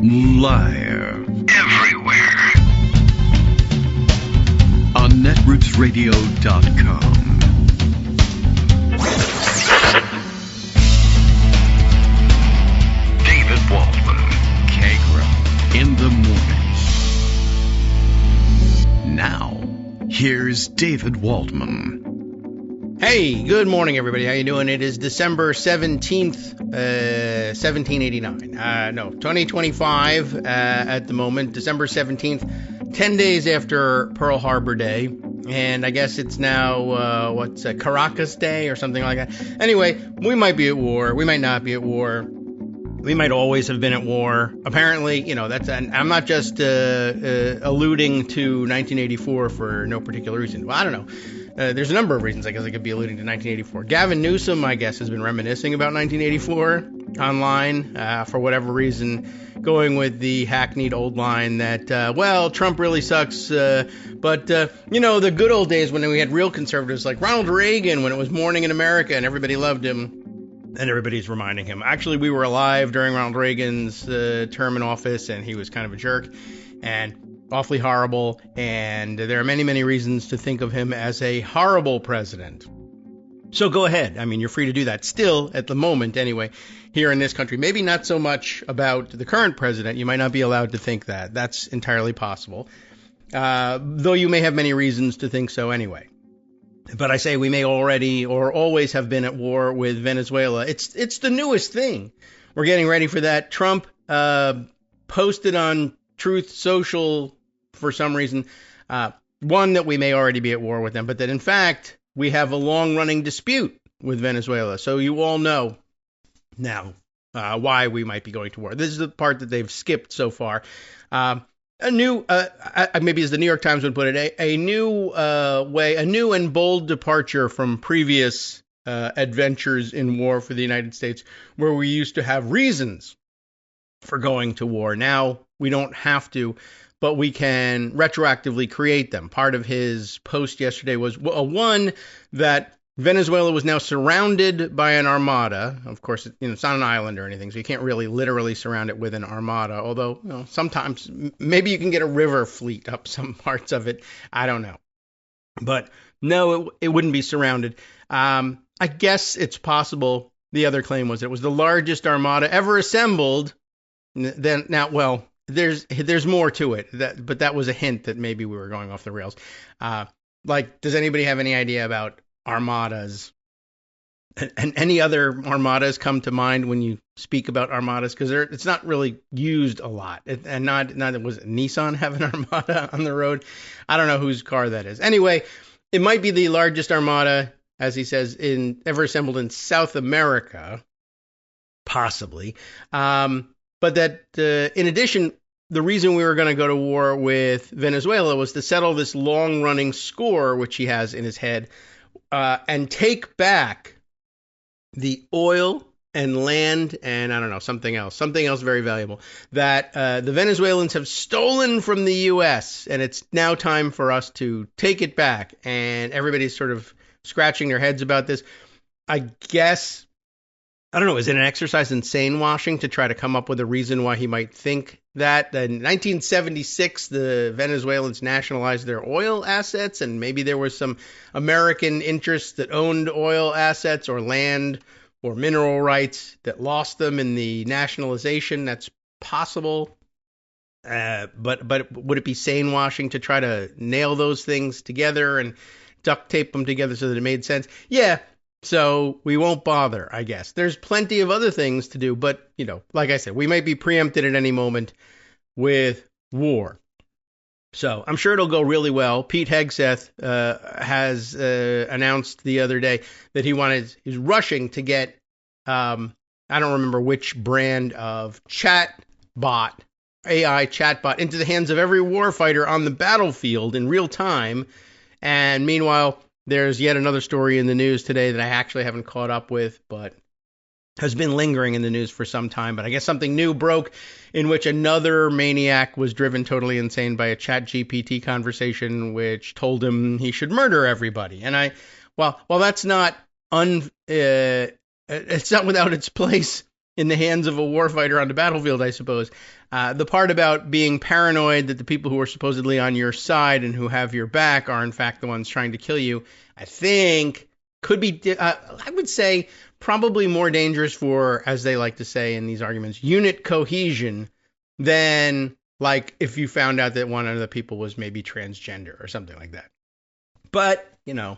Live. Everywhere. On netrootsradio.com. David Waldman. Kagro. In the morning. Now, here's David Waldman. Hey, good morning, everybody. How you doing? It is December 17th, 1789. 2025 at the moment, December 17th, 10 days after Pearl Harbor Day. And I guess it's now, Caracas Day or something like that. Anyway, we might be at war. We might not be at war. We might always have been at war. Apparently, I'm not just alluding to 1984 for no particular reason. Well, I don't know. There's a number of reasons I guess I could be alluding to 1984. Gavin Newsom, I guess, has been reminiscing about 1984 online for whatever reason, going with the hackneyed old line that, Trump really sucks, but the good old days when we had real conservatives like Ronald Reagan, when it was morning in America and everybody loved him. And everybody's reminding him. Actually, we were alive during Ronald Reagan's term in office, and he was kind of a jerk and awfully horrible. And there are many, many reasons to think of him as a horrible president. So go ahead. I mean, you're free to do that. Still, at the moment, anyway, here in this country, maybe not so much about the current president. You might not be allowed to think that. That's entirely possible. Though you may have many reasons to think so anyway. But I say we may already or always have been at war with Venezuela. It's the newest thing. We're getting ready for that. Trump posted on Truth Social for some reason, one, that we may already be at war with them, but that in fact we have a long-running dispute with Venezuela. So you all know now why we might be going to war. This is the part that they've skipped so far. A new, maybe as the New York Times would put it, a new and bold departure from previous adventures in war for the United States, where we used to have reasons for going to war. Now we don't have to, but we can retroactively create them. Part of his post yesterday was one that Venezuela was now surrounded by an armada. Of course, it's not an island or anything, so you can't really literally surround it with an armada. Although, sometimes maybe you can get a river fleet up some parts of it. I don't know. But no, it wouldn't be surrounded. I guess it's possible. The other claim was it was the largest armada ever assembled. There's more to it. But that was a hint that maybe we were going off the rails. Does anybody have any idea about armadas and any other armadas come to mind when you speak about armadas? Because it's not really used a lot. And not was Nissan have an armada on the road? I don't know whose car that is. Anyway, it might be the largest armada, as he says, ever assembled in South America, possibly. But that in addition, the reason we were going to go to war with Venezuela was to settle this long-running score, which he has in his head, and take back the oil and land and, I don't know, something else very valuable that the Venezuelans have stolen from the U.S., and it's now time for us to take it back. And everybody's sort of scratching their heads about this. I guess, I don't know, is it an exercise in sane washing to try to come up with a reason why he might think that? In 1976, the Venezuelans nationalized their oil assets, and maybe there was some American interests that owned oil assets or land or mineral rights that lost them in the nationalization. That's possible. But would it be sane washing to try to nail those things together and duct tape them together so that it made sense? Yeah. So we won't bother, I guess. There's plenty of other things to do, but, like I said, we might be preempted at any moment with war. So I'm sure it'll go really well. Pete Hegseth has announced the other day that he's rushing to get, I don't remember which brand of AI chatbot into the hands of every warfighter on the battlefield in real time. And meanwhile, there's yet another story in the news today that I actually haven't caught up with, but has been lingering in the news for some time. But I guess something new broke in which another maniac was driven totally insane by a ChatGPT conversation, which told him he should murder everybody. And well, that's not it's not without its place in the hands of a warfighter on the battlefield, I suppose. The part about being paranoid that the people who are supposedly on your side and who have your back are in fact the ones trying to kill you, I think could be, I would say, probably more dangerous for, as they like to say in these arguments, unit cohesion than like if you found out that one of the people was maybe transgender or something like that. But, you know,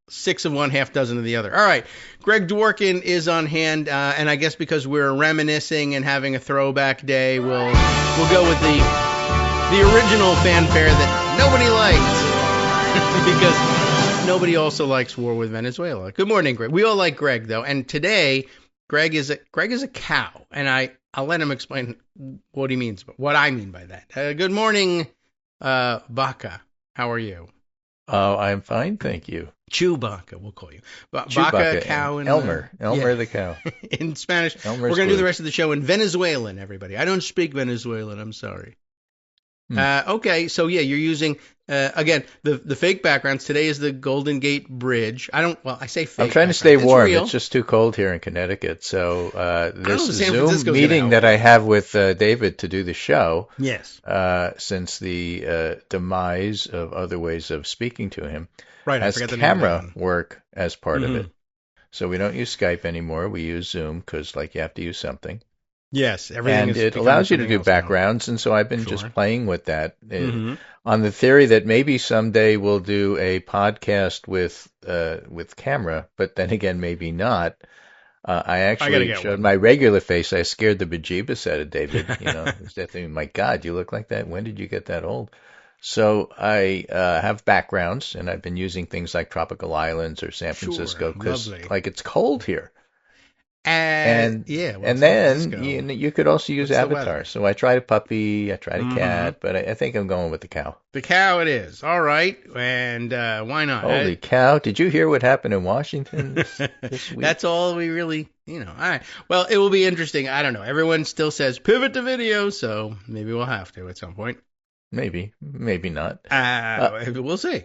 6 of one, half dozen of the other. All right, Greg Dworkin is on hand, and I guess because we're reminiscing and having a throwback day, we'll go with the original fanfare that nobody liked because nobody also likes war with Venezuela. Good morning, Greg. We all like Greg though, and today Greg is a cow, and I'll let him explain what he means, what I mean by that. Good morning, Baca. How are you? Oh, I'm fine, thank you. Chewbacca, we'll call you. Chewbacca, cow, and Elmer the cow. In Spanish. Elmer's We're going to do the rest of the show in Venezuelan, everybody. I don't speak Venezuelan, I'm sorry. Okay, so yeah, you're using, again, the fake backgrounds. Today is the Golden Gate Bridge. I say fake. I'm trying to stay warm. Real. It's just too cold here in Connecticut. So this Francisco's Zoom meeting that I have with David to do the show, yes, since the demise of other ways of speaking to him, right, has camera work as part of it. So we don't use Skype anymore. We use Zoom because, like, you have to use something. Yes, everything. And it allows you to do backgrounds, and so I've been just playing with that on the theory that maybe someday we'll do a podcast with camera, but then again, maybe not. I actually showed my regular face. I scared the bejeebus out of David. You know, he's definitely, my God, you look like that. When did you get that old? So I have backgrounds, and I've been using things like tropical islands or San Francisco because, like, it's cold here. And then you could also use avatars. So I tried a puppy, I tried a cat, but I think I'm going with the cow. The cow it is. All right. And why not? Holy cow. Did you hear what happened in Washington this week? That's all we really, All right. Well, it will be interesting. I don't know. Everyone still says pivot to video, so maybe we'll have to at some point. Maybe not. We'll see.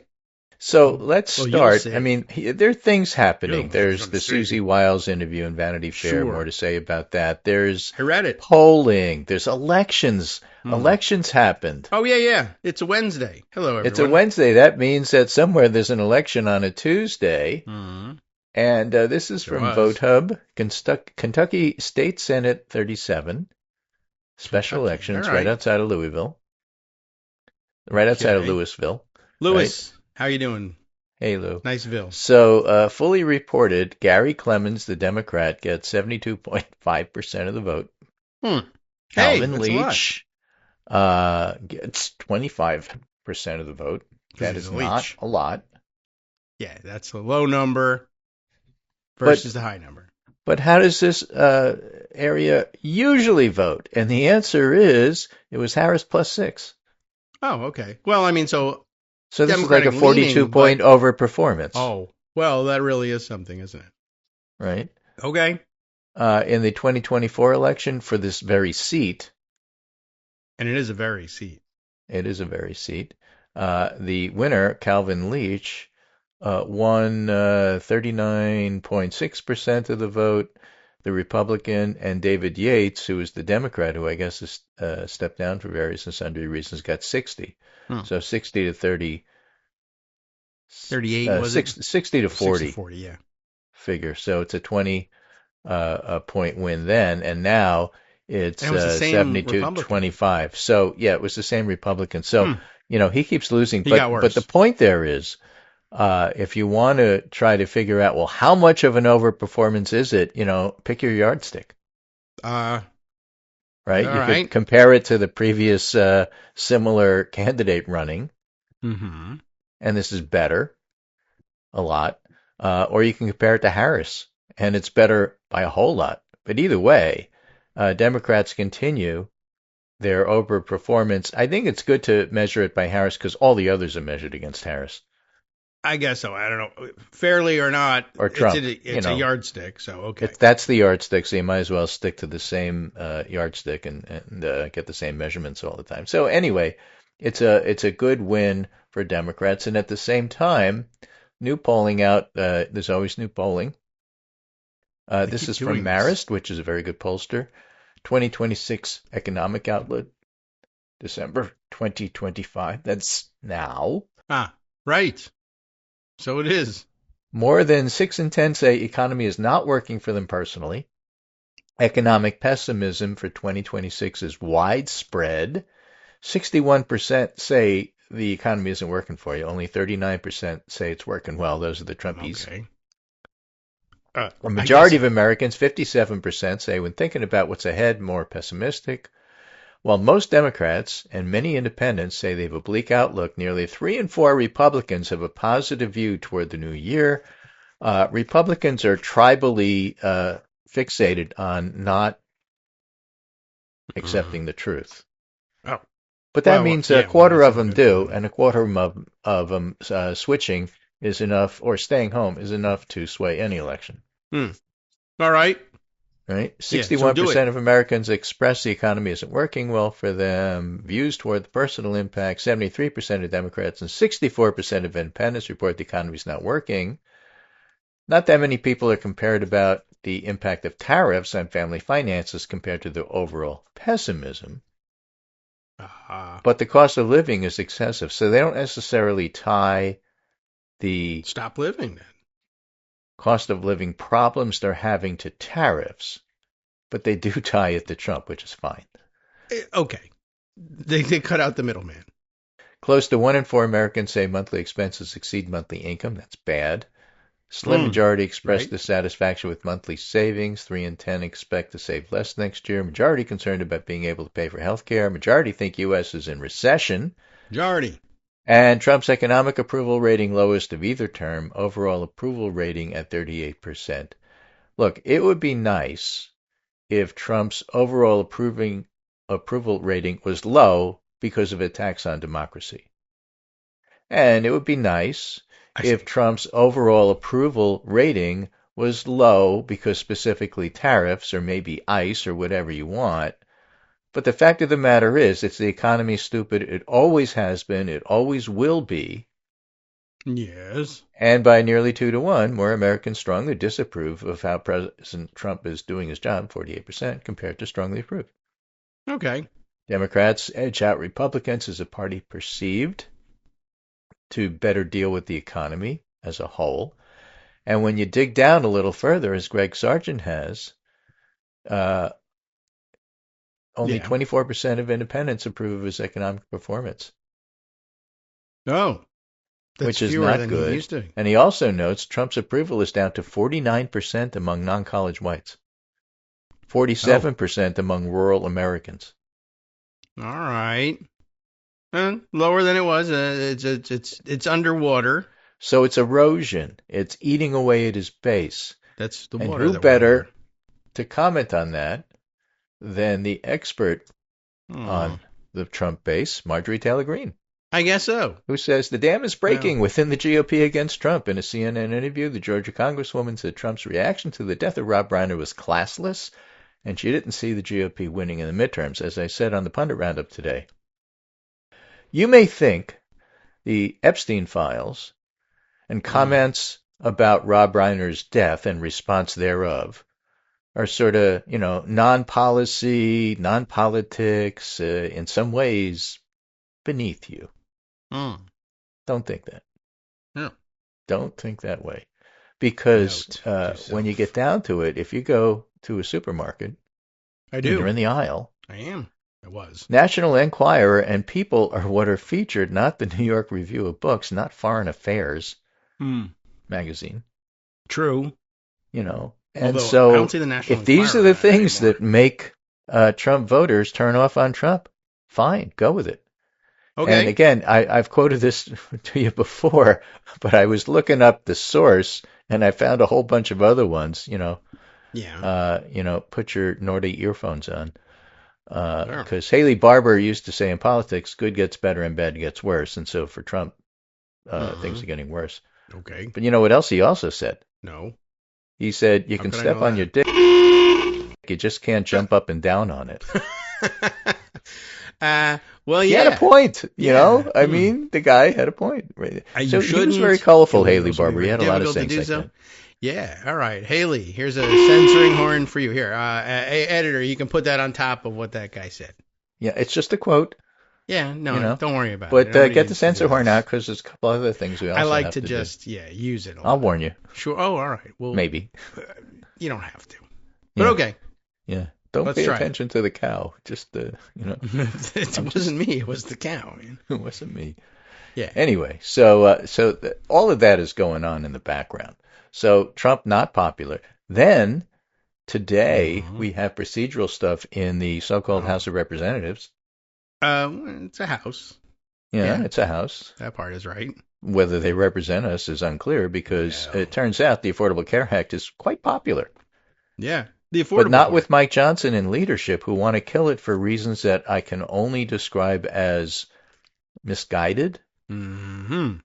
So let's start. I mean, there are things happening. There's the Susie Wiles interview in Vanity Fair. More to say about that. There's polling. There's elections. Elections happened. Oh, yeah. It's a Wednesday. Hello, everyone. It's a Wednesday. That means that somewhere there's an election on a Tuesday. And this is from VoteHub, Kentucky State Senate 37. Special elections right outside of Louisville. Right outside of Louisville. Louis. Right? How you doing? Hey, Lou. Niceville. So, fully reported, Gary Clemens, the Democrat, gets 72.5% of the vote. Calvin Leach gets 25% of the vote. That is not a lot. Yeah, that's a low number versus the high number. But how does this area usually vote? And the answer is it was Harris plus 6. Oh, okay. Well, I mean, so this is like a 42-point overperformance. Oh, well, that really is something, isn't it? Right. Okay. In the 2024 election for this very seat. And it is a very seat. It is a very seat. The winner, Calvin Leach, won 39.6% of the vote. The Republican, and David Yates, who is the Democrat, who I guess has stepped down for various and sundry reasons, got 60. So 60 to 30. 38 was 60 to 40. 60 to 40, yeah. Figure. So it's a 20 point win then, and now it's 72-25. So yeah, it was the same Republican. So he keeps losing. But the point there is, if you want to try to figure out, well, how much of an overperformance is it? Pick your yardstick. Right? You could compare it to the previous similar candidate running. And this is better, a lot. Or you can compare it to Harris, and it's better by a whole lot. But either way, Democrats continue their overperformance. I think it's good to measure it by Harris because all the others are measured against Harris. I guess so. I don't know. Fairly or not, or Trump, it's a yardstick, so okay. That's the yardstick, so you might as well stick to the same yardstick and get the same measurements all the time. So anyway, it's a good win for Democrats, and at the same time, new polling out. There's always new polling. This is from Marist, which is a very good pollster. 2026 Economic Outlook, December 2025. That's now. Ah, right. So it is. More than 6 in 10 say economy is not working for them personally. Economic pessimism for 2026 is widespread. 61% say the economy isn't working for you. Only 39% say it's working well. Those are the Trumpies. Okay. A majority of Americans, 57%, say when thinking about what's ahead, more pessimistic. While most Democrats and many independents say they have a bleak outlook, nearly 3 in 4 Republicans have a positive view toward the new year. Republicans are tribally fixated on not accepting the truth. Oh. But that means a quarter of them do, and a quarter of them switching is enough, or staying home is enough to sway any election. All right. Right? 61% of Americans express the economy isn't working well for them. Views toward the personal impact, 73% of Democrats and 64% of independents report the economy is not working. Not that many people are compared about the impact of tariffs on family finances compared to the overall pessimism. But the cost of living is excessive, so they don't necessarily tie the stop living then cost of living problems they're having to tariffs, but they do tie it to Trump, which is fine. Okay. They cut out the middleman. Close to 1 in 4 Americans say monthly expenses exceed monthly income. That's bad. Slim majority express dissatisfaction with monthly savings. 3 in 10 expect to save less next year. Majority concerned about being able to pay for health care. Majority think U.S. is in recession. Majority. And Trump's economic approval rating lowest of either term. Overall approval rating at 38%. Look, it would be nice if Trump's overall approval rating was low because of attacks on democracy. And it would be nice if Trump's overall approval rating was low because specifically tariffs or maybe ICE or whatever you want. But the fact of the matter is, it's the economy, stupid. It always has been. It always will be. Yes. And by nearly 2 to 1, more Americans strongly disapprove of how President Trump is doing his job, 48%, compared to strongly approve. Okay. Democrats edge out Republicans as a party perceived to better deal with the economy as a whole. And when you dig down a little further, as Greg Sargent has, only 24% of independents approve of his economic performance. Oh, which is not good. And he also notes Trump's approval is down to 49% among non-college whites, 47% among rural Americans. All right. Lower than it was. It's underwater. So it's erosion. It's eating away at his base. That's the and water. And who better to comment on that than the expert on the Trump base, Marjorie Taylor Greene? I guess so. Who says the dam is breaking within the GOP against Trump. In a CNN interview, the Georgia Congresswoman said Trump's reaction to the death of Rob Reiner was classless, and she didn't see the GOP winning in the midterms, as I said on the Pundit Roundup today. You may think the Epstein files and comments about Rob Reiner's death and response thereof are sort of, non-policy, non-politics, in some ways beneath you. Don't think that. No. Don't think that way. Because when you get down to it, if you go to a supermarket, I do. You're in the aisle. I am. I was. National Enquirer and People are what are featured, not the New York Review of Books, not Foreign Affairs magazine. True. And although, so I don't see the National if these are the things anymore. that make Trump voters turn off on Trump, fine, go with it. Okay. And again, I've quoted this to you before, but I was looking up the source and I found a whole bunch of other ones, put your Nordy earphones on. Because Haley Barbour used to say in politics, good gets better and bad gets worse. And so for Trump, things are getting worse. Okay. But you know what else he also said? No. He said, you can step on your dick, you just can't jump up and down on it. Well, he had a point, you know? I mean, the guy had a point. So he was very colorful, Haley Barbour. He had a lot of things like that. Yeah, all right. Haley, here's a censoring horn for you. Here, editor, you can put that on top of what that guy said. Yeah, it's just a quote. Yeah, no, don't worry about but, it. But get the censor horn out because there's a couple other things we also I like have to do. just, use it. I'll warn you. Sure. Oh, all right. Well, maybe. You don't have to. But okay. Yeah. Don't pay attention to the cow. Just, It wasn't me. It was the cow. Man. It wasn't me. Yeah. Anyway, so all of that is going on in the background. So Trump not popular. Then today we have procedural stuff in the so-called House of Representatives. It's a house. Yeah, it's a house. That part is right. Whether they represent us is unclear because it turns out the Affordable Care Act is quite popular. Yeah. But not with Mike Johnson in leadership, who want to kill it for reasons that I can only describe as misguided. Mm-hmm.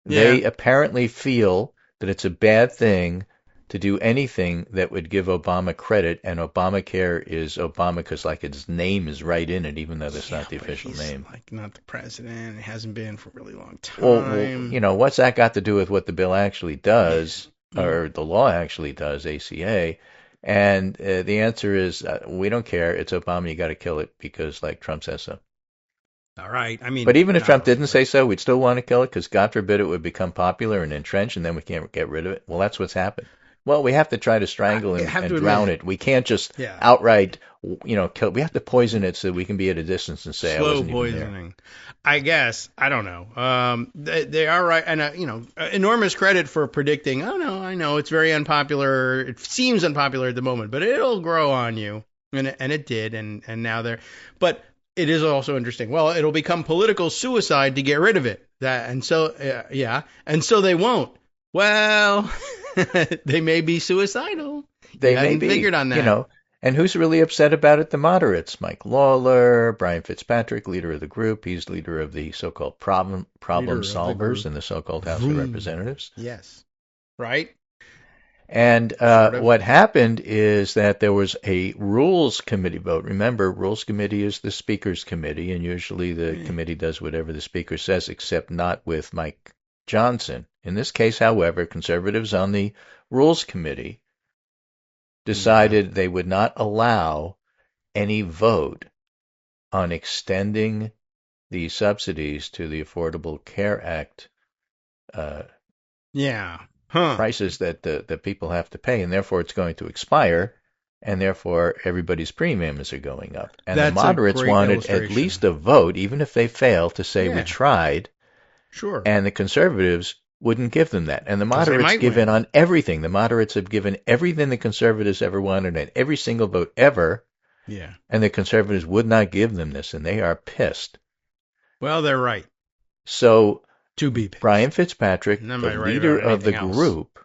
They apparently feel that it's a bad thing to do anything that would give Obama credit, and Obamacare is Obama because, like, its name is right in it, even though that's not the official name. Like, not the president. It hasn't been for a really long time. Well, what's that got to do with what the bill actually does, or the law actually does, ACA? And the answer is, we don't care. It's Obama. You got to kill it because, like, Trump says so. All right. I mean, but even if Trump didn't say so, we'd still want to kill it because, God forbid, it would become popular and entrenched, and then we can't get rid of it. Well, that's what's happened. Well, we have to try to strangle and drown it. We can't just outright, kill. We have to poison it so we can be at a distance and say, slow poisoning. I guess. I don't know. They are right, and enormous credit for predicting. Oh no, I know it's very unpopular. It seems unpopular at the moment, but it'll grow on you, and it did, and now they're. But it is also interesting. Well, it'll become political suicide to get rid of it. And so they won't. Well. They may be suicidal. They may be. Figured on that. And who's really upset about it? The moderates. Mike Lawler, Brian Fitzpatrick, leader of the group. He's leader of the so-called problem solvers in the so-called House of Representatives. Yes. Right? And what happened is that there was a Rules Committee vote. Remember, Rules Committee is the Speaker's committee, and usually the committee does whatever the Speaker says, except not with Mike Johnson. In this case, however, conservatives on the Rules Committee decided they would not allow any vote on extending the subsidies to the Affordable Care Act prices that people have to pay, and therefore it's going to expire, and therefore everybody's premiums are going up. And the moderates wanted at least a vote, even if they fail, to say we tried. Sure. And the conservatives wouldn't give them that. And the moderates give in on everything. The moderates have given everything the conservatives ever wanted and every single vote ever. Yeah. And the conservatives would not give them this, and they are pissed. Well, they're right. So to be pissed. Brian Fitzpatrick, the leader of the group,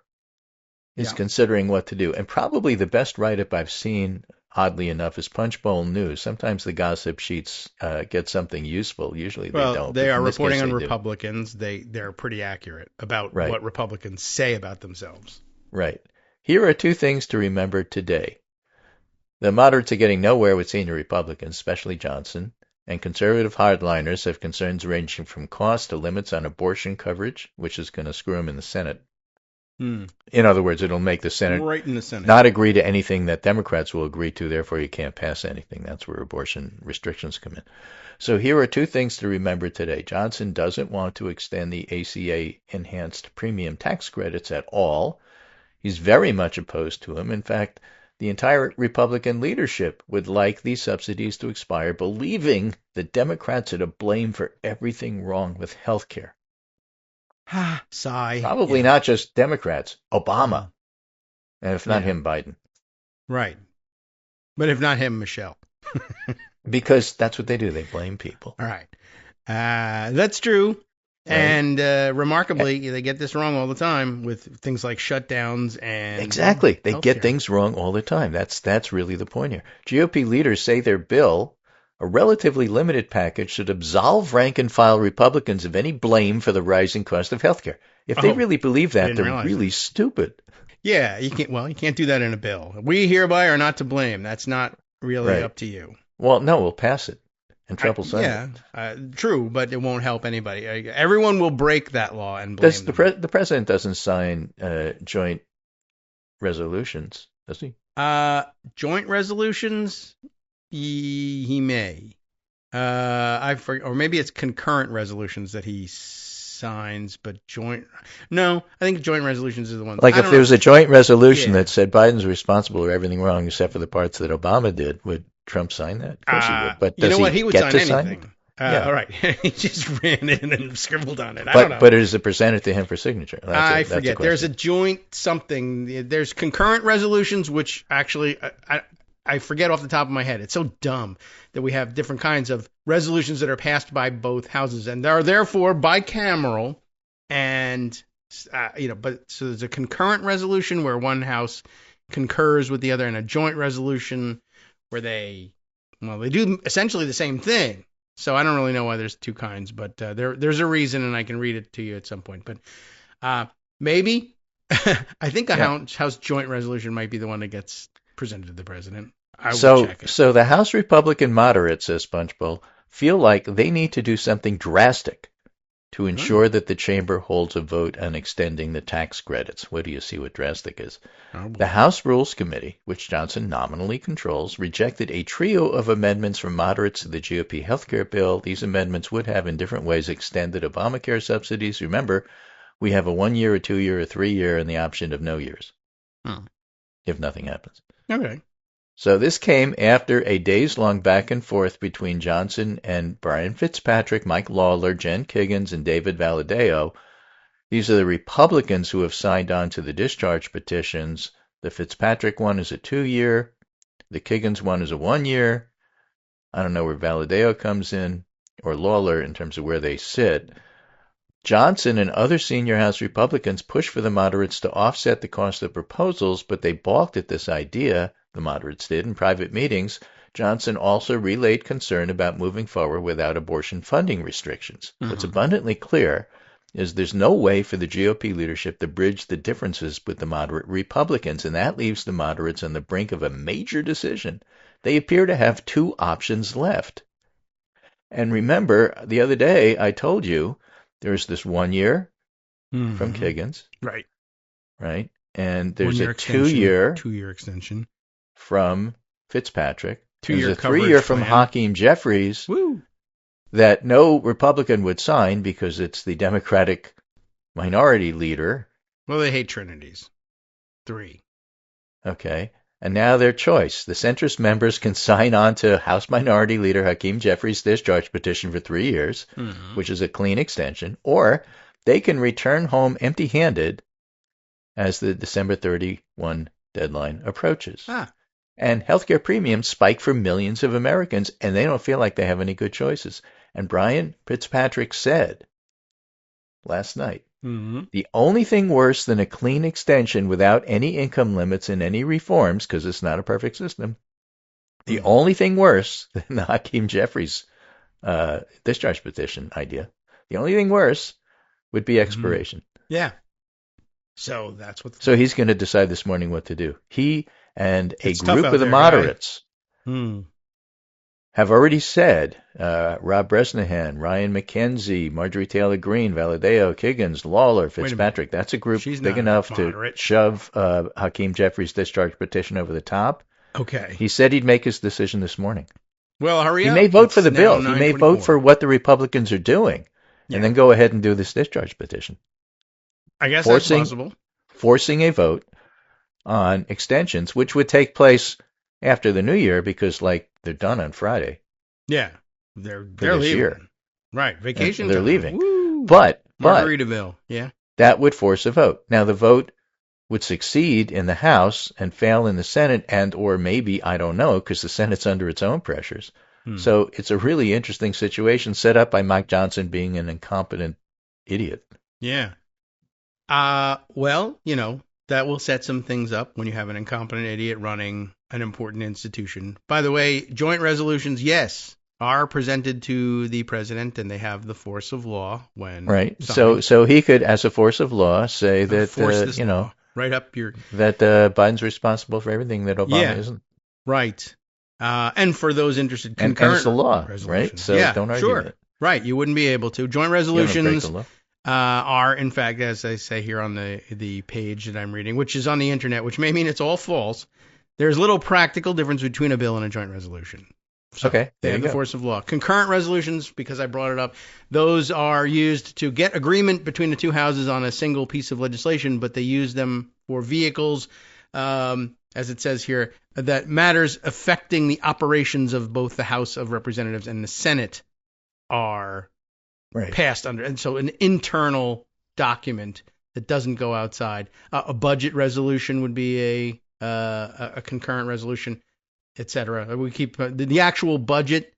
is considering what to do. And probably the best write-up I've seen, oddly enough, is Punchbowl News. Sometimes the gossip sheets get something useful. Usually they don't. They are reporting on Republicans. They're pretty accurate about what Republicans say about themselves. Right. Here are two things to remember today. The moderates are getting nowhere with senior Republicans, especially Johnson, and conservative hardliners have concerns ranging from cost to limits on abortion coverage, which is going to screw them in the Senate. In other words, it'll make the Senate, not agree to anything that Democrats will agree to, therefore you can't pass anything. That's where abortion restrictions come in. So here are two things to remember today. Johnson doesn't want to extend the ACA enhanced premium tax credits at all. He's very much opposed to them. In fact, the entire Republican leadership would like these subsidies to expire, believing that Democrats are to blame for everything wrong with health care. Sigh. Probably not just Democrats, Obama. And if not him, Biden. Right. But if not him, Michelle. Because that's what they do. They blame people. All right. That's true. Right. And remarkably, they get this wrong all the time with things like shutdowns and exactly. They get things wrong all the time. That's really the point here. GOP leaders say their bill, a relatively limited package, should absolve rank-and-file Republicans of any blame for the rising cost of health care. If they really believe that, they're really stupid. Yeah, you can't do that in a bill. We hereby are not to blame. That's not really up to you. Well, no, we'll pass it. And Trump will sign it. True, but it won't help anybody. Everyone will break that law and blame them. The president doesn't sign joint resolutions, does he? Joint resolutions, he may. Or maybe it's concurrent resolutions that he signs, but joint. No, I think joint resolutions are the ones. Like if there was a joint resolution that said Biden's responsible for everything wrong except for the parts that Obama did, would Trump sign that? Of course he would. But does he would get sign to anything. sign? All right. He just ran in and scribbled on it. I But don't know. but is it presented to him for signature? I forget. There's a joint something. There's concurrent resolutions, which actually I forget off the top of my head. It's so dumb that we have different kinds of resolutions that are passed by both houses and are therefore bicameral. And but so there's a concurrent resolution where one house concurs with the other, and a joint resolution where they do essentially the same thing. So I don't really know why there's two kinds, but there's a reason, and I can read it to you at some point. But maybe I think a House joint resolution might be the one that gets presented to the president. I will check it. So the House Republican moderates, says Punchbowl, feel like they need to do something drastic to ensure that the chamber holds a vote on extending the tax credits. What do you see what drastic is? The House Rules Committee, which Johnson nominally controls, rejected a trio of amendments from moderates to the GOP health care bill. These amendments would have in different ways extended Obamacare subsidies. Remember, we have a 1 year, a 2 year, a 3 year, and the option of no years if nothing happens. Okay. So this came after a days-long back and forth between Johnson and Brian Fitzpatrick, Mike Lawler, Jen Kiggins, and David Valadao. These are the Republicans who have signed on to the discharge petitions. The Fitzpatrick one is a 2 year. The Kiggins one is a 1 year. I don't know where Valadao comes in, or Lawler in terms of where they sit. Johnson and other senior House Republicans pushed for the moderates to offset the cost of proposals, but they balked at this idea. The moderates did in private meetings. Johnson also relayed concern about moving forward without abortion funding restrictions. What's abundantly clear is there's no way for the GOP leadership to bridge the differences with the moderate Republicans, and that leaves the moderates on the brink of a major decision. They appear to have two options left. And remember, the other day I told you there's this 1 year from Kiggins. Right. And there's a 2 year. 2 year extension. From Fitzpatrick. 2 year There's a 3 year from Hakeem Jeffries that no Republican would sign because it's the Democratic minority leader. Well, they hate trinities. 3. Okay. And now their choice. The centrist members can sign on to House Minority Leader Hakeem Jeffries' discharge petition for 3 years, which is a clean extension, or they can return home empty-handed as the December 31 deadline approaches. And healthcare premiums spike for millions of Americans, and they don't feel like they have any good choices. And Brian Fitzpatrick said last night, the only thing worse than a clean extension without any income limits and any reforms, because it's not a perfect system, the only thing worse than the Hakeem Jeffries discharge petition idea, the only thing worse would be expiration. Yeah. So that's what. So he's going to decide this morning what to do. He and a group of the moderates have already said, Rob Bresnahan, Ryan McKenzie, Marjorie Taylor Greene, Valadao, Kiggins, Lawler, Fitzpatrick. That's a group big enough to shove Hakeem Jeffries' discharge petition over the top. Okay. He said he'd make his decision this morning. Well, hurry up. He may vote for the bill. He may vote for what the Republicans are doing and then go ahead and do this discharge petition. I guess that's possible. Forcing a vote on extensions, which would take place after the new year because, they're done on Friday. Yeah, they're leaving. Year. Right, vacation. They're leaving. Woo. But Margaritaville, that would force a vote. Now, the vote would succeed in the House and fail in the Senate, and or maybe, I don't know, because the Senate's under its own pressures. So it's a really interesting situation set up by Mike Johnson being an incompetent idiot. Yeah. Well, that will set some things up when you have an incompetent idiot running an important institution. By the way, joint resolutions, yes, are presented to the president, and they have the force of law when signed. So he could, as a force of law, say that right up your that Biden's responsible for everything that Obama isn't. Right. And for those interested, and it's the law, right? So don't argue it. Right. You wouldn't be able to. Joint resolutions. are, in fact, as I say here on the page that I'm reading, which is on the internet, which may mean it's all false, there's little practical difference between a bill and a joint resolution. So okay, they have the force of law. Concurrent resolutions, because I brought it up, those are used to get agreement between the two houses on a single piece of legislation, but they use them for vehicles, as it says here, that matters affecting the operations of both the House of Representatives and the Senate are passed under. And so an internal document that doesn't go outside. A budget resolution would be a concurrent resolution, etc. We keep the actual budget,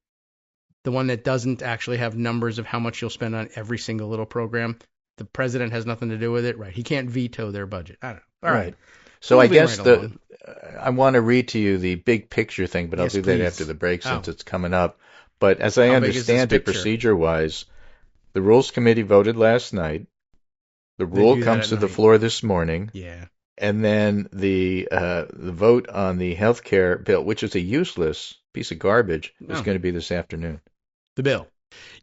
the one that doesn't actually have numbers of how much you'll spend on every single little program. The president has nothing to do with it, right? He can't veto their budget. I don't know. All right. So I guess I want to read to you the big picture thing, but I'll do that after the break since it's coming up. But as I understand it, procedure-wise, the Rules Committee voted last night. The rule comes to the floor this morning. Yeah. And then the vote on the health care bill, which is a useless piece of garbage, is going to be this afternoon. The bill.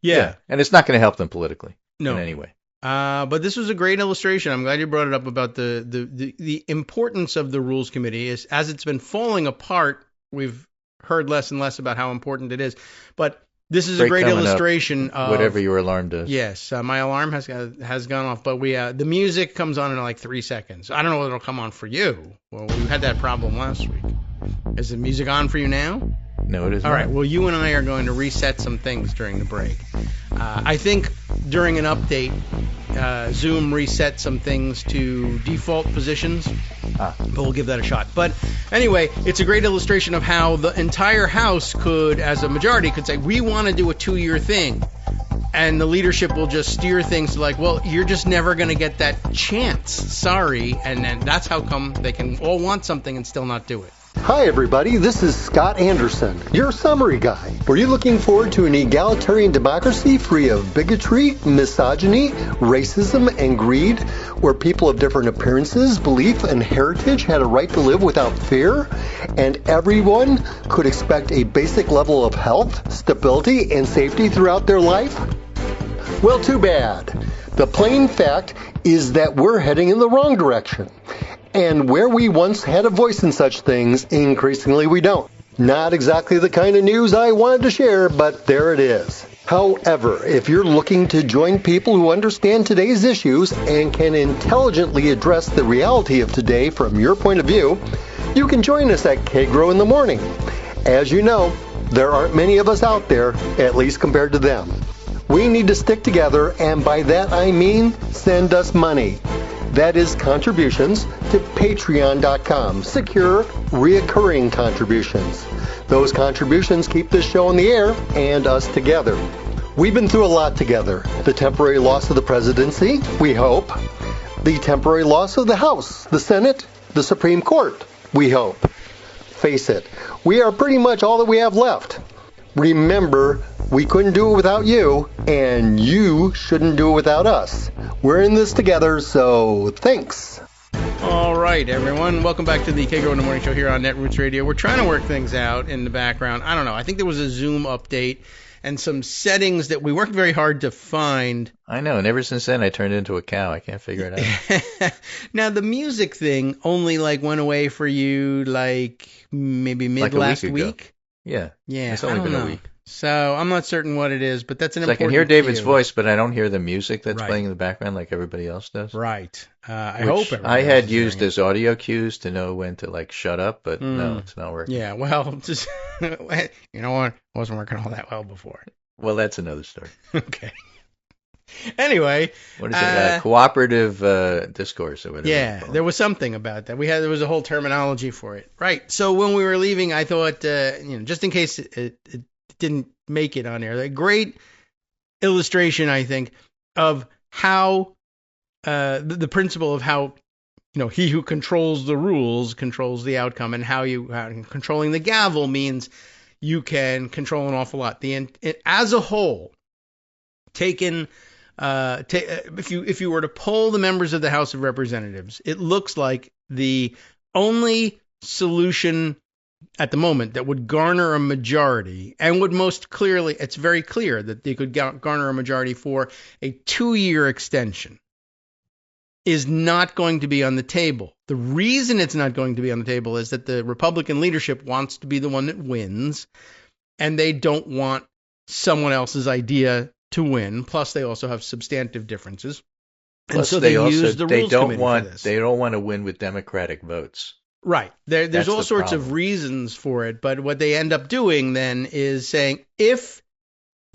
Yeah. And it's not going to help them politically in any way. But this was a great illustration. I'm glad you brought it up about the importance of the Rules Committee. As it's been falling apart, we've heard less and less about how important it is. But this is a great illustration of whatever your alarm does. Yes, my alarm has gone off, but the music comes on in like 3 seconds. I don't know whether it'll come on for you. Well, we had that problem last week. Is the music on for you now? No, it isn't. All right. Well, you and I are going to reset some things during the break. I think during an update, Zoom reset some things to default positions, but we'll give that a shot. But anyway, it's a great illustration of how the entire House could, as a majority, could say, we want to do a 2-year thing. And the leadership will just steer things to like, well, you're just never going to get that chance. Sorry. And then that's how come they can all want something and still not do it. Hi everybody, this is Scott Anderson, your summary guy. Were you looking forward to an egalitarian democracy free of bigotry, misogyny, racism, and greed, where people of different appearances, belief, and heritage had a right to live without fear, and everyone could expect a basic level of health, stability, and safety throughout their life? Well, too bad. The plain fact is that we're heading in the wrong direction. And where we once had a voice in such things, increasingly we don't. Not exactly the kind of news I wanted to share, but there it is. However, if you're looking to join people who understand today's issues and can intelligently address the reality of today from your point of view, you can join us at Kagro in the morning. As you know, there aren't many of us out there, at least compared to them. We need to stick together, and by that I mean send us money. That is contributions to patreon.com, secure, reoccurring contributions. Those contributions keep this show on the air and us together. We've been through a lot together. The temporary loss of the presidency, we hope. The temporary loss of the House, the Senate, the Supreme Court, we hope. Face it, we are pretty much all that we have left. Remember, we couldn't do it without you, and you shouldn't do it without us. We're in this together, so thanks. All right, everyone. Welcome back to the Kagro in the Morning Show here on Netroots Radio. We're trying to work things out in the background. I don't know. I think there was a Zoom update and some settings that we worked very hard to find. I know, and ever since then I turned into a cow. I can't figure it out. Now, the music thing only went away for you maybe last week. Yeah. It's only been a week. So I'm not certain what it is, but that's an important I can hear David's cue. voice, but I don't hear the music that's playing in the background like everybody else does. Right. I hope everybody I else had is used hearing as audio cues to know when to shut up, but no, it's not working. Yeah, well, just you know what? It wasn't working all that well before. Well, that's another story. Okay. Anyway, what is it? Cooperative discourse or whatever. Yeah, there was something about that. There was a whole terminology for it. Right. So when we were leaving, I thought, just in case it didn't make it on air, a great illustration, I think, of how the principle of how he who controls the rules controls the outcome, and how controlling the gavel means you can control an awful lot. As a whole, taken. If you were to poll the members of the House of Representatives, it looks like the only solution at the moment that would garner a majority and would most clearly, it's very clear that they could garner a majority for a 2-year extension, is not going to be on the table. The reason it's not going to be on the table is that the Republican leadership wants to be the one that wins, and they don't want someone else's idea to win. Plus, they also have substantive differences. Plus, and so they use the rules committee for this. They don't want to win with Democratic votes. Right. There's all sorts of reasons for it, but what they end up doing then is saying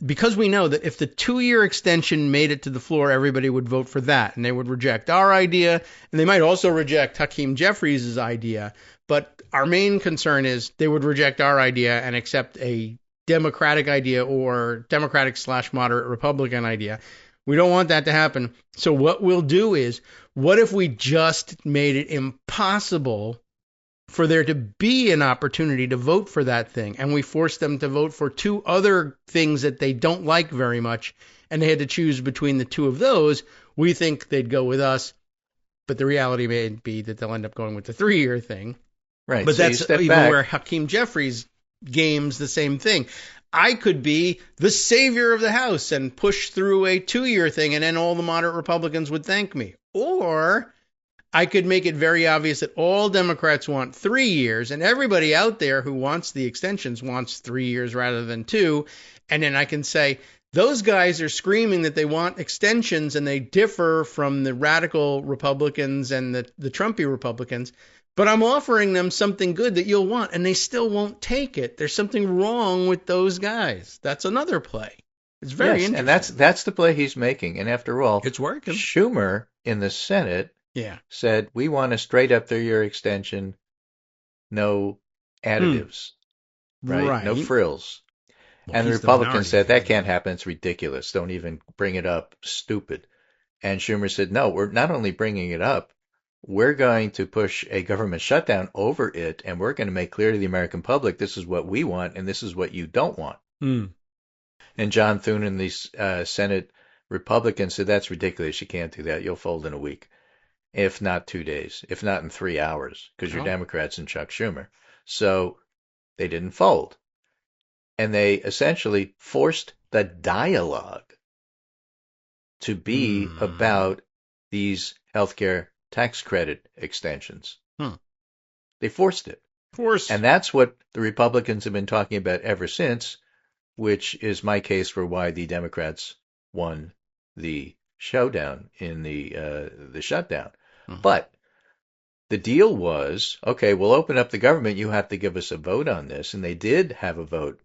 because we know that if the 2-year extension made it to the floor, everybody would vote for that, and they would reject our idea, and they might also reject Hakeem Jeffries' idea, but our main concern is they would reject our idea and accept a Democratic idea or Democratic/moderate Republican idea. We don't want that to happen. So what we'll do is, what if we just made it impossible for there to be an opportunity to vote for that thing, and we forced them to vote for 2 other things that they don't like very much, and they had to choose between the 2 of those? We think they'd go with us, but the reality may be that they'll end up going with the 3-year thing. Right. But so that's even where Hakeem Jeffries games the same thing. I could be the savior of the House and push through a 2-year thing, and then all the moderate Republicans would thank me. Or I could make it very obvious that all Democrats want 3 years, and everybody out there who wants the extensions wants 3 years rather than 2. And then I can say, those guys are screaming that they want extensions, and they differ from the radical Republicans and the Trumpy Republicans. But I'm offering them something good that you'll want, and they still won't take it. There's something wrong with those guys. That's another play. It's very interesting. And that's the play he's making. And after all, it's working. Schumer in the Senate said, we want a straight up 3-year extension, no additives, right? No frills. Well, and the Republicans said, that can't happen. It's ridiculous. Don't even bring it up. Stupid. And Schumer said, no, we're not only bringing it up, we're going to push a government shutdown over it, and we're going to make clear to the American public this is what we want and this is what you don't want. And John Thune and these Senate Republicans said, that's ridiculous. You can't do that. You'll fold in a week, if not 2 days, if not in 3 hours, because you're Democrats and Chuck Schumer. So they didn't fold. And they essentially forced the dialogue to be about these healthcare tax credit extensions. They forced it. And that's what the Republicans have been talking about ever since, which is my case for why the Democrats won the showdown in the shutdown. But the deal was, okay, we'll open up the government. You have to give us a vote on this. And they did have a vote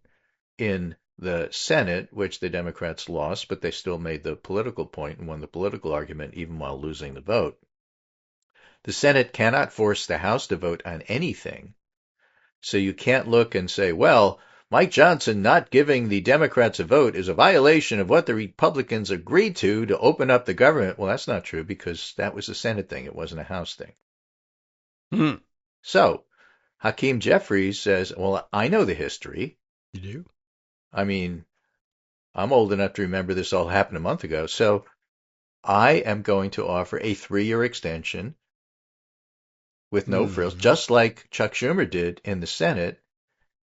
in the Senate, which the Democrats lost, but they still made the political point and won the political argument even while losing the vote. The Senate cannot force the House to vote on anything. So you can't look and say, well, Mike Johnson not giving the Democrats a vote is a violation of what the Republicans agreed to open up the government. Well, that's not true because that was a Senate thing. It wasn't a House thing. So Hakeem Jeffries says, well, I know the history. You do? I mean, I'm old enough to remember this all happened a month ago. So I am going to offer a 3-year extension with no frills, just like Chuck Schumer did in the Senate.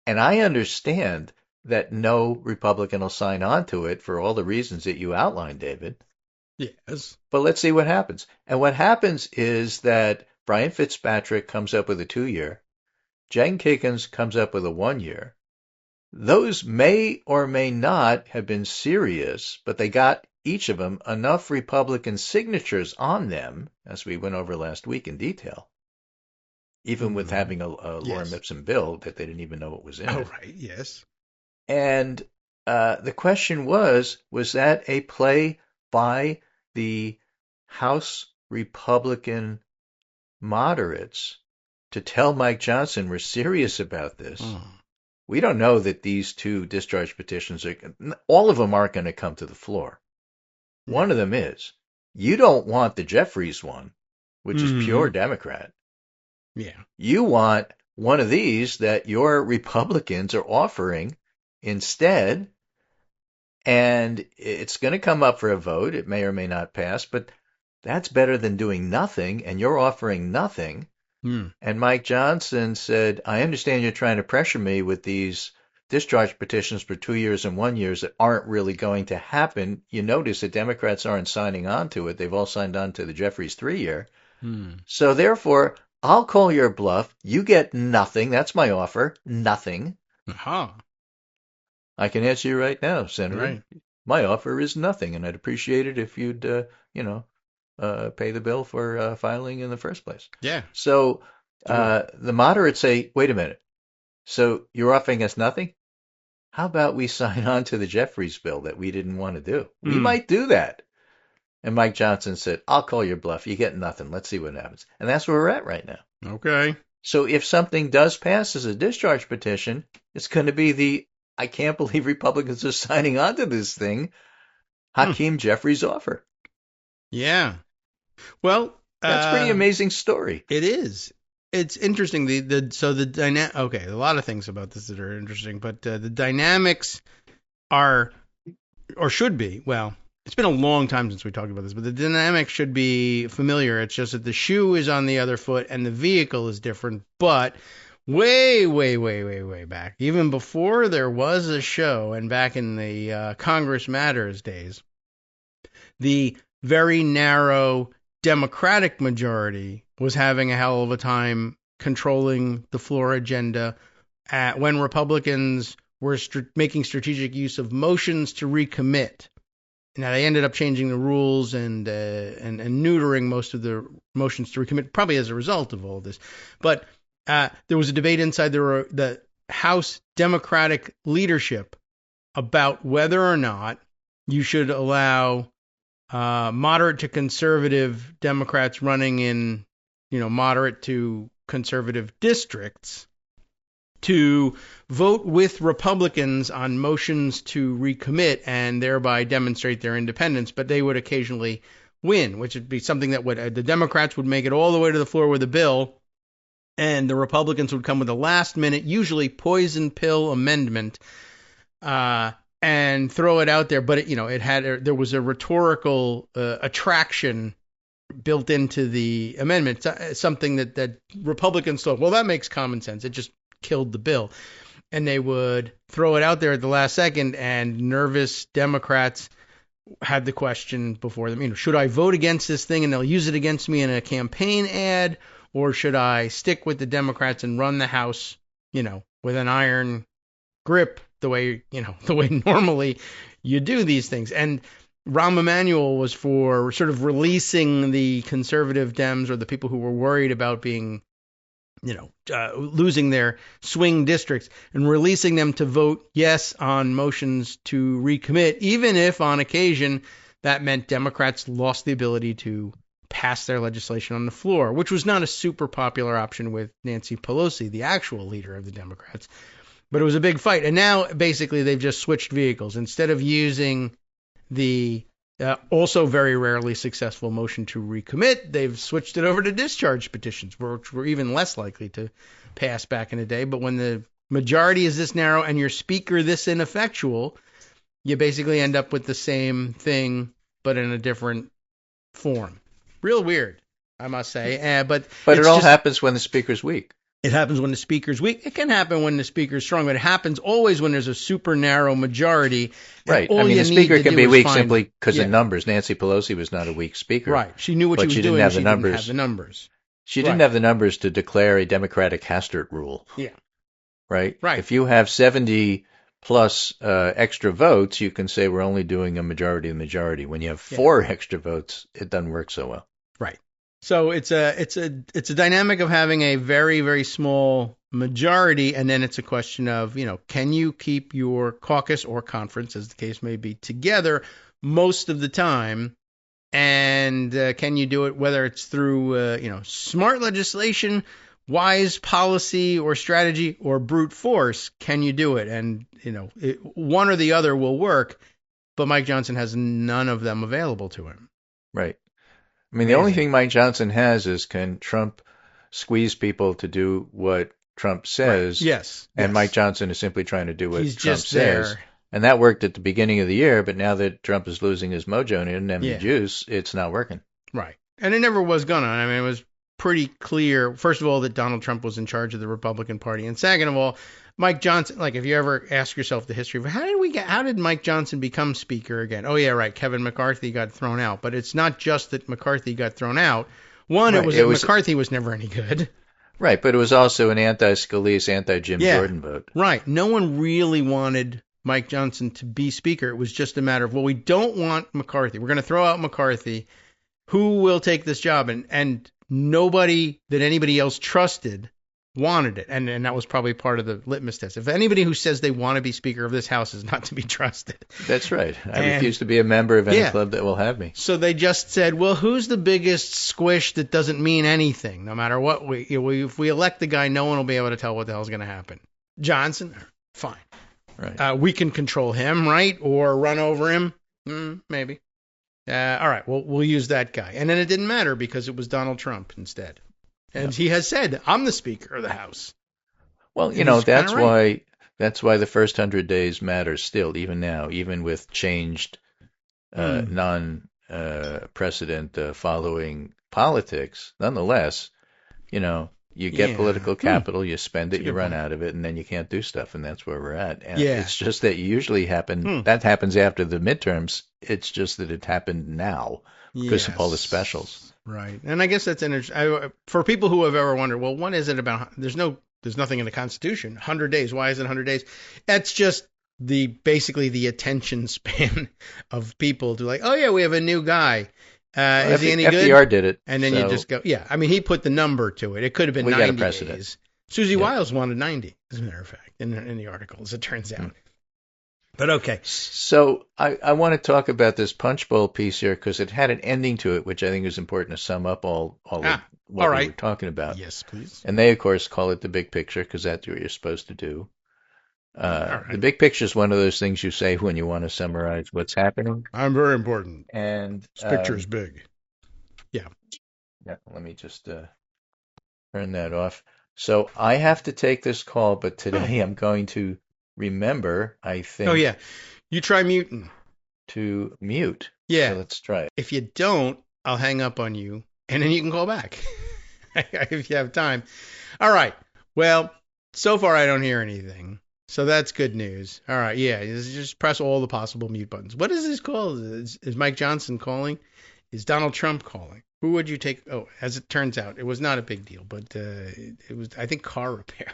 And I understand that no Republican will sign on to it for all the reasons that you outlined, David. Yes. But let's see what happens. And what happens is that Brian Fitzpatrick comes up with a 2-year. Jen Kickens comes up with a 1-year. Those may or may not have been serious, but they got each of them enough Republican signatures on them, as we went over last week in detail, even with having a Lorem Ipsum bill that they didn't even know what was in it. Oh, right, yes. And the question was that a play by the House Republican moderates to tell Mike Johnson we're serious about this? We don't know that these 2 discharge petitions all of them aren't going to come to the floor. One of them is. You don't want the Jeffries one, which is pure Democrat. Yeah. You want one of these that your Republicans are offering instead, and it's going to come up for a vote. It may or may not pass, but that's better than doing nothing, and you're offering nothing. And Mike Johnson said, I understand you're trying to pressure me with these discharge petitions for 2 years and 1 year that aren't really going to happen. You notice that Democrats aren't signing on to it. They've all signed on to the Jeffries 3-year. So therefore, I'll call your bluff. You get nothing. That's my offer. Nothing. I can answer you right now, Senator. Right. My offer is nothing, and I'd appreciate it if you'd, pay the bill for filing in the first place. Yeah. So the moderates say, wait a minute. So you're offering us nothing? How about we sign on to the Jeffries bill that we didn't want to do? We might do that. And Mike Johnson said, I'll call your bluff. You get nothing. Let's see what happens. And that's where we're at right now. Okay. So if something does pass as a discharge petition, it's going to be I can't believe Republicans are signing on to this thing, Hakeem Jeffries' offer. Yeah. Well, that's a pretty amazing story. It is. It's interesting. Okay, a lot of things about this that are interesting, but the dynamics are, or should be, well, it's been a long time since we talked about this, but the dynamics should be familiar. It's just that the shoe is on the other foot and the vehicle is different, but way, way, way, way, way back, even before there was a show and back in the Congress Matters days, the very narrow Democratic majority was having a hell of a time controlling the floor agenda when Republicans were making strategic use of motions to recommit. Now, they ended up changing the rules and neutering most of the motions to recommit, probably as a result of all this. But there was a debate inside the House Democratic leadership about whether or not you should allow moderate to conservative Democrats running in, moderate to conservative districts to vote with Republicans on motions to recommit and thereby demonstrate their independence, but they would occasionally win, which would be something that the Democrats would make it all the way to the floor with a bill, and the Republicans would come with a last-minute, usually poison pill amendment, and throw it out there. But there was a rhetorical attraction built into the amendment, something that Republicans thought, well, that makes common sense. It just killed the bill. And they would throw it out there at the last second, and nervous Democrats had the question before them, should I vote against this thing and they'll use it against me in a campaign ad, or should I stick with the Democrats and run the House, with an iron grip the way normally you do these things? And Rahm Emanuel was for sort of releasing the conservative Dems, or the people who were worried about being losing their swing districts, and releasing them to vote yes on motions to recommit, even if on occasion that meant Democrats lost the ability to pass their legislation on the floor, which was not a super popular option with Nancy Pelosi, the actual leader of the Democrats. But it was a big fight. And now basically they've just switched vehicles. Instead of using the also very rarely successful motion to recommit, they've switched it over to discharge petitions, which were even less likely to pass back in the day. But when the majority is this narrow and your speaker this ineffectual, you basically end up with the same thing, but in a different form. Real weird, I must say. But it all happens when the speaker's weak. It happens when the speaker's weak. It can happen when the speaker's strong, but it happens always when there's a super narrow majority. Right. The speaker can be weak simply because of numbers. Nancy Pelosi was not a weak speaker. Right. She knew what she was doing. She didn't have the numbers. She didn't have the numbers to declare a Democratic Hastert rule. Yeah. Right? Right. If you have 70 plus extra votes, you can say we're only doing a majority of the majority. When you have 4 extra votes, it doesn't work so well. Right. So it's a dynamic of having a very, very small majority, and then it's a question of, can you keep your caucus or conference, as the case may be, together most of the time, and can you do it whether it's through smart legislation, wise policy or strategy, or brute force? Can you do it? And one or the other will work, but Mike Johnson has none of them available to him. Right. The only thing Mike Johnson has is, can Trump squeeze people to do what Trump says? Right. Yes. And Mike Johnson is simply trying to do what Trump says. There. And that worked at the beginning of the year, but now that Trump is losing his mojo and he didn't have the juice, it's not working. Right. And it never was gonna. It was pretty clear, first of all, that Donald Trump was in charge of the Republican Party. And second of all, Mike Johnson, like if you ever ask yourself the history of how did Mike Johnson become Speaker again? Oh, yeah, right. Kevin McCarthy got thrown out. But it's not just that McCarthy got thrown out. One, right. it was McCarthy was never any good. Right, but it was also an anti-Scalise, anti-Jim Jordan vote. Right. No one really wanted Mike Johnson to be Speaker. It was just a matter of, well, we don't want McCarthy. We're going to throw out McCarthy. Who will take this job? And nobody that anybody else trusted wanted it. And that was probably part of the litmus test. If anybody who says they want to be Speaker of this House is not to be trusted. That's right. I refuse to be a member of any club that will have me. So they just said, well, who's the biggest squish that doesn't mean anything? No matter what, if we elect the guy, no one will be able to tell what the hell's going to happen. Johnson? Fine. Right. We can control him, right? Or run over him? Maybe. All right, well, we'll use that guy. And then it didn't matter because it was Donald Trump instead. And he has said, I'm the Speaker of the House. Well, that's why the first 100 days matter still, even now, even with changed non-precedent following politics. Nonetheless, you get political capital, you spend it, you run out of it, and then you can't do stuff, and that's where we're at. And it's just that usually that happens after the midterms. It's just that it happened now because of all the specials. Right. And I guess that's interesting. For people who have ever wondered, well, what is it about? There's nothing in the Constitution. 100 days. Why is it 100 days? That's just basically the attention span of people to like, oh, yeah, we have a new guy. Is he any good? FDR did it. And then you just go, I mean, he put the number to it. It could have been 90 days. Susie Wiles wanted 90, as a matter of fact, in the article, as it turns out. But okay. So I want to talk about this Punch Bowl piece here because it had an ending to it, which I think is important to sum up all of what we were talking about. Yes, please. And they, of course, call it the big picture because that's what you're supposed to do. The big picture is one of those things you say when you want to summarize what's happening. I'm very important. And this picture is big. Yeah. Yeah. Let me just turn that off. So I have to take this call, but today I'm going to remember, I think. Oh, yeah. You try muting. To mute. Yeah. So let's try it. If you don't, I'll hang up on you, and then you can call back if you have time. All right. Well, so far I don't hear anything. So that's good news. All right. Yeah. Just press all the possible mute buttons. What is this called? Is Mike Johnson calling? Is Donald Trump calling? Who would you take? Oh, as it turns out, it was not a big deal, but it was, I think, car repair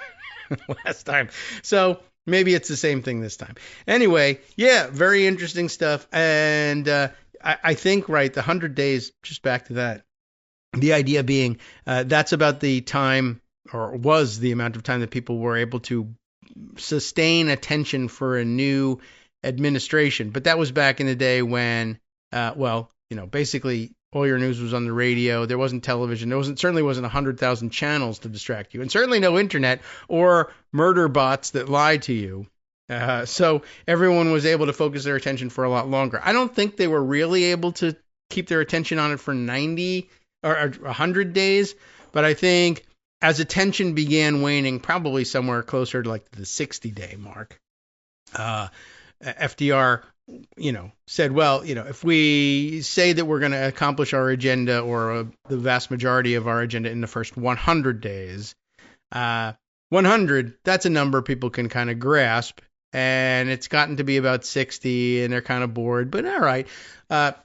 last time. So maybe it's the same thing this time. Anyway, yeah, very interesting stuff. And I think, right, the 100 days, just back to that, the idea being that's about the time, or was the amount of time that people were able to sustain attention for a new administration. But that was back in the day when, basically all your news was on the radio. There wasn't television. There certainly wasn't 100,000 channels to distract you, and certainly no internet or murder bots that lied to you. So everyone was able to focus their attention for a lot longer. I don't think they were really able to keep their attention on it for 90 or 100 days, but I think as attention began waning, probably somewhere closer to like the 60-day mark, FDR, said, well, if we say that we're going to accomplish our agenda or the vast majority of our agenda in the first 100 days, 100, that's a number people can kind of grasp. And it's gotten to be about 60 and they're kind of bored, but all right.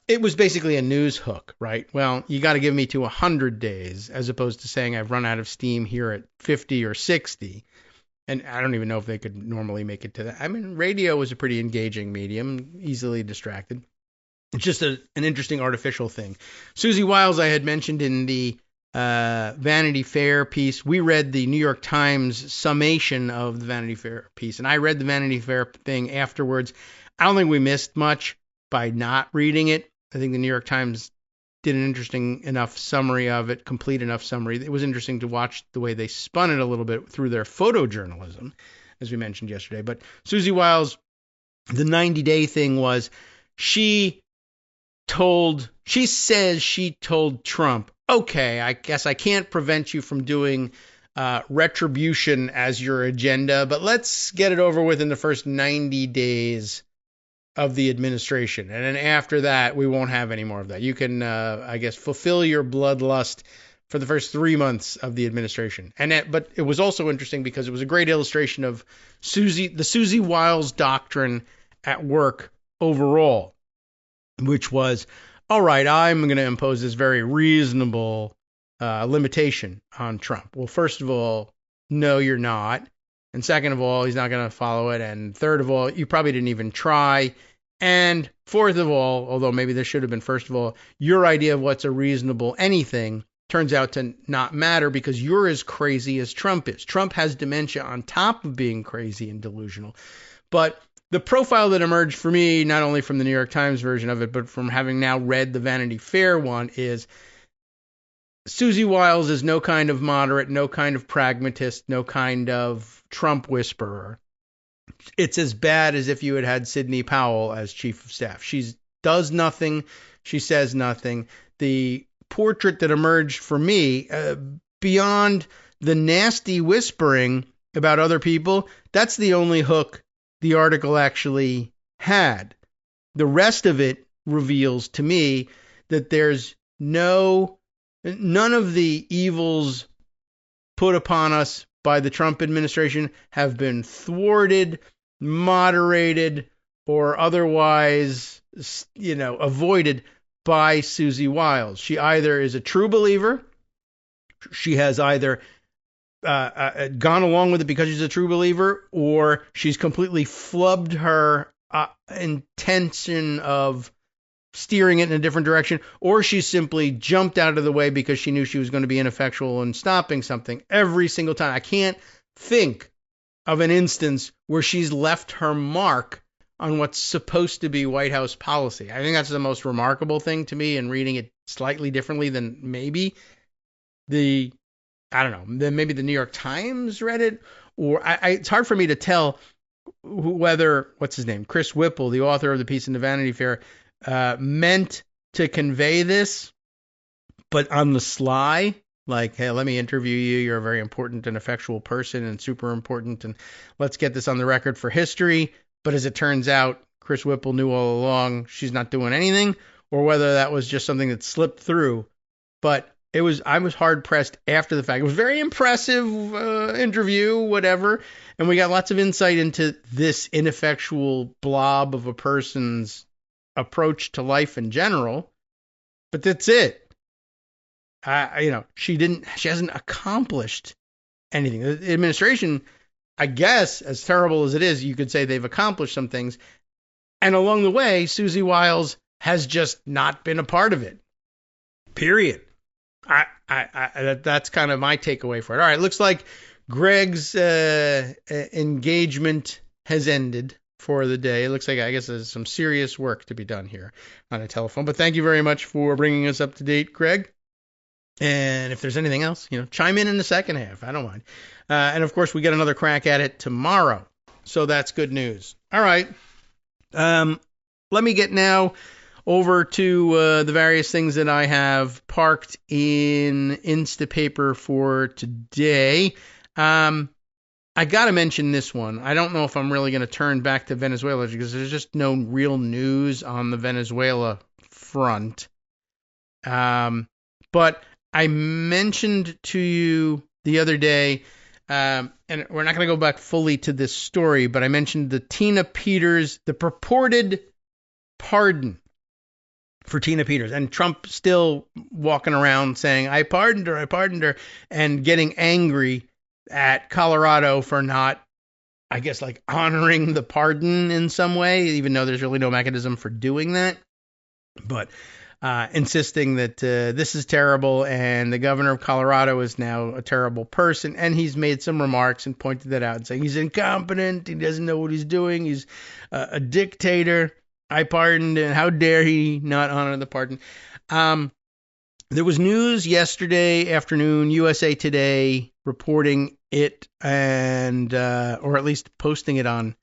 It was basically a news hook, right? Well, you got to give me to 100 days as opposed to saying I've run out of steam here at 50 or 60. And I don't even know if they could normally make it to that. I mean, radio was a pretty engaging medium, easily distracted. It's just an interesting artificial thing. Susie Wiles, I had mentioned in the Vanity Fair piece. We read the New York Times summation of the Vanity Fair piece, and I read the Vanity Fair thing afterwards. I don't think we missed much by not reading it. I think the New York Times did an interesting enough summary of it, complete enough summary. It was interesting to watch the way they spun it a little bit through their photojournalism, as we mentioned yesterday. But Susie Wiles, the 90-day thing was she says she told Trump, okay, I guess I can't prevent you from doing retribution as your agenda, but let's get it over with in the first 90 days of the administration. And then after that, we won't have any more of that. You can, fulfill your bloodlust for the first 3 months of the administration. But it was also interesting because it was a great illustration of the Susie Wiles doctrine at work overall, which was, all right, I'm going to impose this very reasonable limitation on Trump. Well, first of all, no, you're not. And second of all, he's not going to follow it. And third of all, you probably didn't even try. And fourth of all, although maybe this should have been first of all, your idea of what's a reasonable anything turns out to not matter because you're as crazy as Trump is. Trump has dementia on top of being crazy and delusional. But the profile that emerged for me, not only from the New York Times version of it, but from having now read the Vanity Fair one, is Susie Wiles is no kind of moderate, no kind of pragmatist, no kind of Trump whisperer. It's as bad as if you had had Sidney Powell as chief of staff. She does nothing. She says nothing. The portrait that emerged for me, beyond the nasty whispering about other people, that's the only hook the article actually had. The rest of it reveals to me that there's none of the evils put upon us by the Trump administration have been thwarted, moderated, or otherwise, avoided by Susie Wiles. She either is a true believer, she has either gone along with it because she's a true believer, or she's completely flubbed her intention of steering it in a different direction, or she simply jumped out of the way because she knew she was going to be ineffectual in stopping something every single time. I can't think of an instance where she's left her mark on what's supposed to be White House policy. I think that's the most remarkable thing to me in reading it slightly differently than maybe maybe the New York Times read it, or it's hard for me to tell whether, what's his name, Chris Whipple, the author of the piece in the Vanity Fair, meant to convey this, but on the sly, like, hey, let me interview you. You're a very important and effectual person and super important, and let's get this on the record for history. But as it turns out, Chris Whipple knew all along she's not doing anything, or whether that was just something that slipped through. But I was hard pressed after the fact. It was a very impressive interview, whatever. And we got lots of insight into this ineffectual blob of a person's approach to life in general. But that's it. She hasn't accomplished anything. The administration, I guess, as terrible as it is, you could say they've accomplished some things. And along the way, Susie Wiles has just not been a part of it. Period. That's kind of my takeaway for it. All right, looks like Greg's engagement has ended for the day. It looks like, I guess, there's some serious work to be done here on a telephone. But thank you very much for bringing us up to date, Greg. And if there's anything else, chime in the second half. I don't mind. And of course, we get another crack at it tomorrow. So that's good news. All right. Let me get now over to the various things that I have parked in Instapaper for today. I got to mention this one. I don't know if I'm really going to turn back to Venezuela because there's just no real news on the Venezuela front. But I mentioned to you the other day, and we're not going to go back fully to this story, but I mentioned the Tina Peters, the purported pardon for Tina Peters, and Trump still walking around saying, I pardoned her, and getting angry at Colorado for not, I guess, like honoring the pardon in some way, even though there's really no mechanism for doing that, but insisting that this is terrible and the governor of Colorado is now a terrible person. And he's made some remarks and pointed that out and saying he's incompetent, he doesn't know what he's doing, he's a dictator. I pardoned, and how dare he not honor the pardon. There was news yesterday afternoon, USA Today reporting it, and or at least posting it on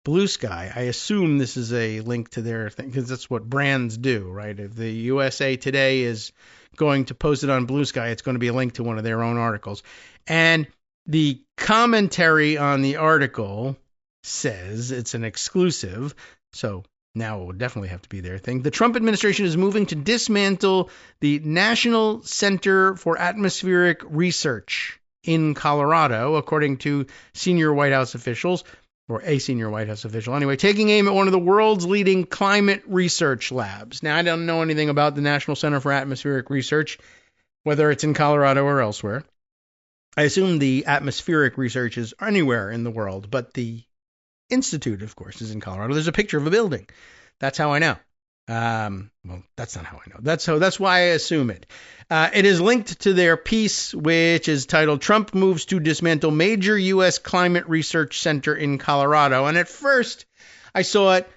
Blue Sky. I assume this is a link to their thing, because that's what brands do, right? If the USA Today is going to post it on Blue Sky, it's going to be a link to one of their own articles. And the commentary on the article says it's an exclusive, so now it will definitely have to be their thing. The Trump administration is moving to dismantle the National Center for Atmospheric Research in Colorado, according to senior White House officials, or a senior White House official anyway, taking aim at one of the world's leading climate research labs. Now, I don't know anything about the National Center for Atmospheric Research, whether it's in Colorado or elsewhere. I assume the atmospheric research is anywhere in the world, but the institute, of course, is in Colorado. There's a picture of a building. That's how I know. Well, that's not how I know. That's why I assume it. It is linked to their piece, which is titled "Trump Moves to Dismantle Major U.S. Climate Research Center in Colorado." And at first, I saw it,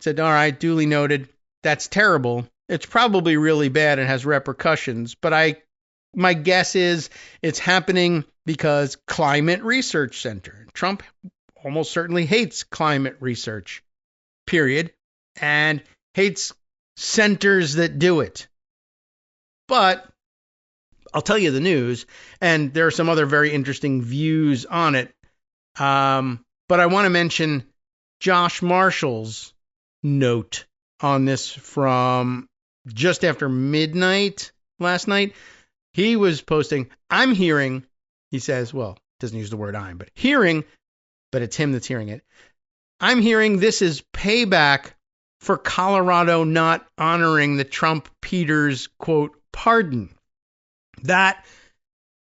said, all right, duly noted. That's terrible. It's probably really bad and has repercussions. But my guess is it's happening because Climate Research Center. Trump almost certainly hates climate research, period, and hates centers that do it. But I'll tell you the news, and there are some other very interesting views on it. But I want to mention Josh Marshall's note on this from just after midnight last night. He was posting, I'm hearing, he says, well, doesn't use the word I'm, but hearing, but it's him that's hearing it. I'm hearing this is payback for Colorado not honoring the Trump-Peters, quote, pardon. That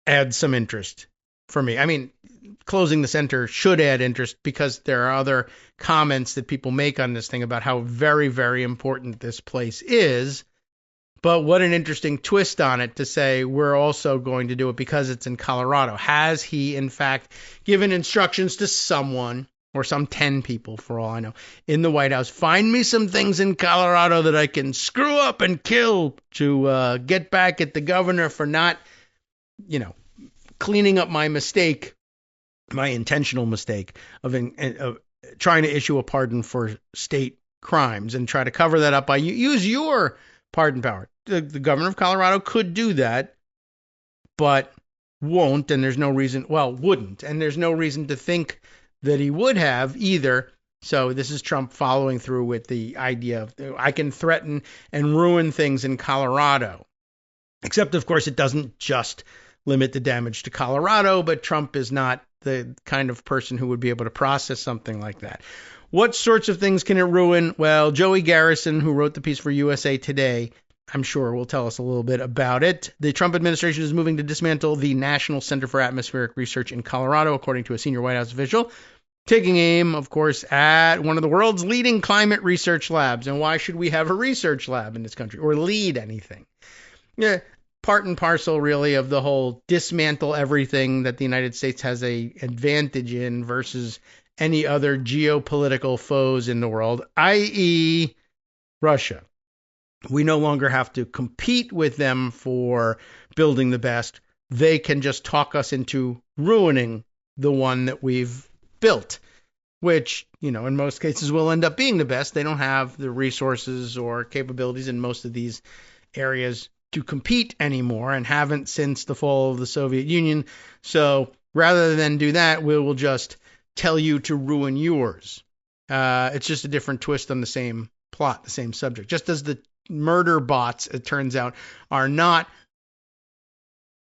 adds some interest for me. I mean, closing the center should add interest because there are other comments that people make on this thing about how very, very important this place is. But what an interesting twist on it to say we're also going to do it because it's in Colorado. Has he, in fact, given instructions to someone, or some 10 people, for all I know, in the White House, find me some things in Colorado that I can screw up and kill to get back at the governor for not, cleaning up my mistake, my intentional mistake of trying to issue a pardon for state crimes and try to cover that up by use your pardon power. The governor of Colorado could do that, but won't, and there's no reason, wouldn't, and there's no reason to think that he would have either. So this is Trump following through with the idea of I can threaten and ruin things in Colorado. Except, of course, it doesn't just limit the damage to Colorado, but Trump is not the kind of person who would be able to process something like that. What sorts of things can it ruin? Well, Joey Garrison, who wrote the piece for USA Today, I'm sure will tell us a little bit about it. The Trump administration is moving to dismantle the National Center for Atmospheric Research in Colorado, according to a senior White House official, taking aim, of course, at one of the world's leading climate research labs. And why should we have a research lab in this country or lead anything? Yeah, part and parcel, really, of the whole dismantle everything that the United States has a advantage in versus any other geopolitical foes in the world, i.e. Russia. We no longer have to compete with them for building the best. They can just talk us into ruining the one that we've built, which, in most cases will end up being the best. They don't have the resources or capabilities in most of these areas to compete anymore and haven't since the fall of the Soviet Union. So rather than do that, we will just tell you to ruin yours. It's just a different twist on the same plot, the same subject. Just as the murder bots, it turns out, are not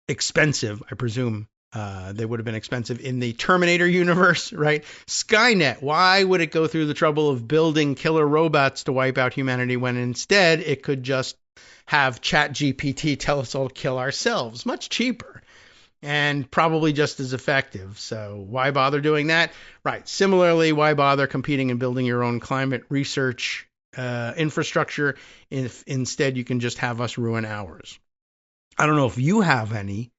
expensive. I presume they would have been expensive in the Terminator universe, right? Skynet, why would it go through the trouble of building killer robots to wipe out humanity when instead it could just have ChatGPT tell us all to kill ourselves? Much cheaper and probably just as effective. So why bother doing that? Right. Similarly, why bother competing and building your own climate research infrastructure if instead you can just have us ruin ours? I don't know if you have any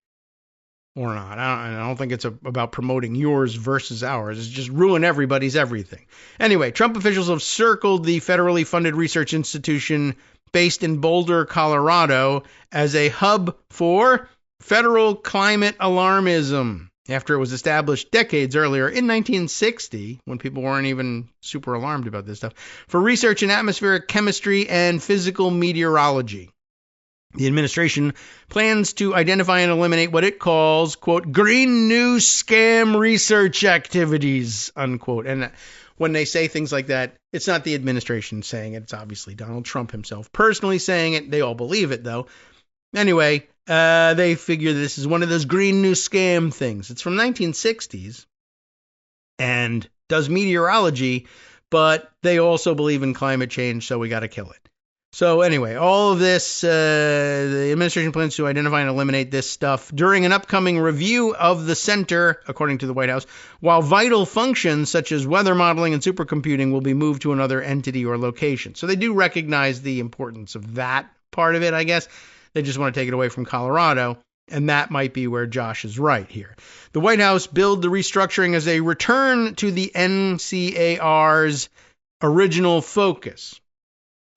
or not. I don't think it's about promoting yours versus ours. It's just ruin everybody's everything. Anyway, Trump officials have circled the federally funded research institution based in Boulder, Colorado, as a hub for federal climate alarmism, after it was established decades earlier in 1960, when people weren't even super alarmed about this stuff, for research in atmospheric chemistry and physical meteorology. The administration plans to identify and eliminate what it calls, quote, green news scam research activities, unquote. And when they say things like that, it's not the administration saying it. It's obviously Donald Trump himself personally saying it. They all believe it, though. Anyway, they figure this is one of those green new scam things. It's from 1960s and does meteorology, but they also believe in climate change, so we got to kill it. So anyway, all of this, the administration plans to identify and eliminate this stuff during an upcoming review of the center, according to the White House, while vital functions such as weather modeling and supercomputing will be moved to another entity or location. So they do recognize the importance of that part of it, I guess. They just want to take it away from Colorado, and that might be where Josh is right here. The White House billed the restructuring as a return to the NCAR's original focus.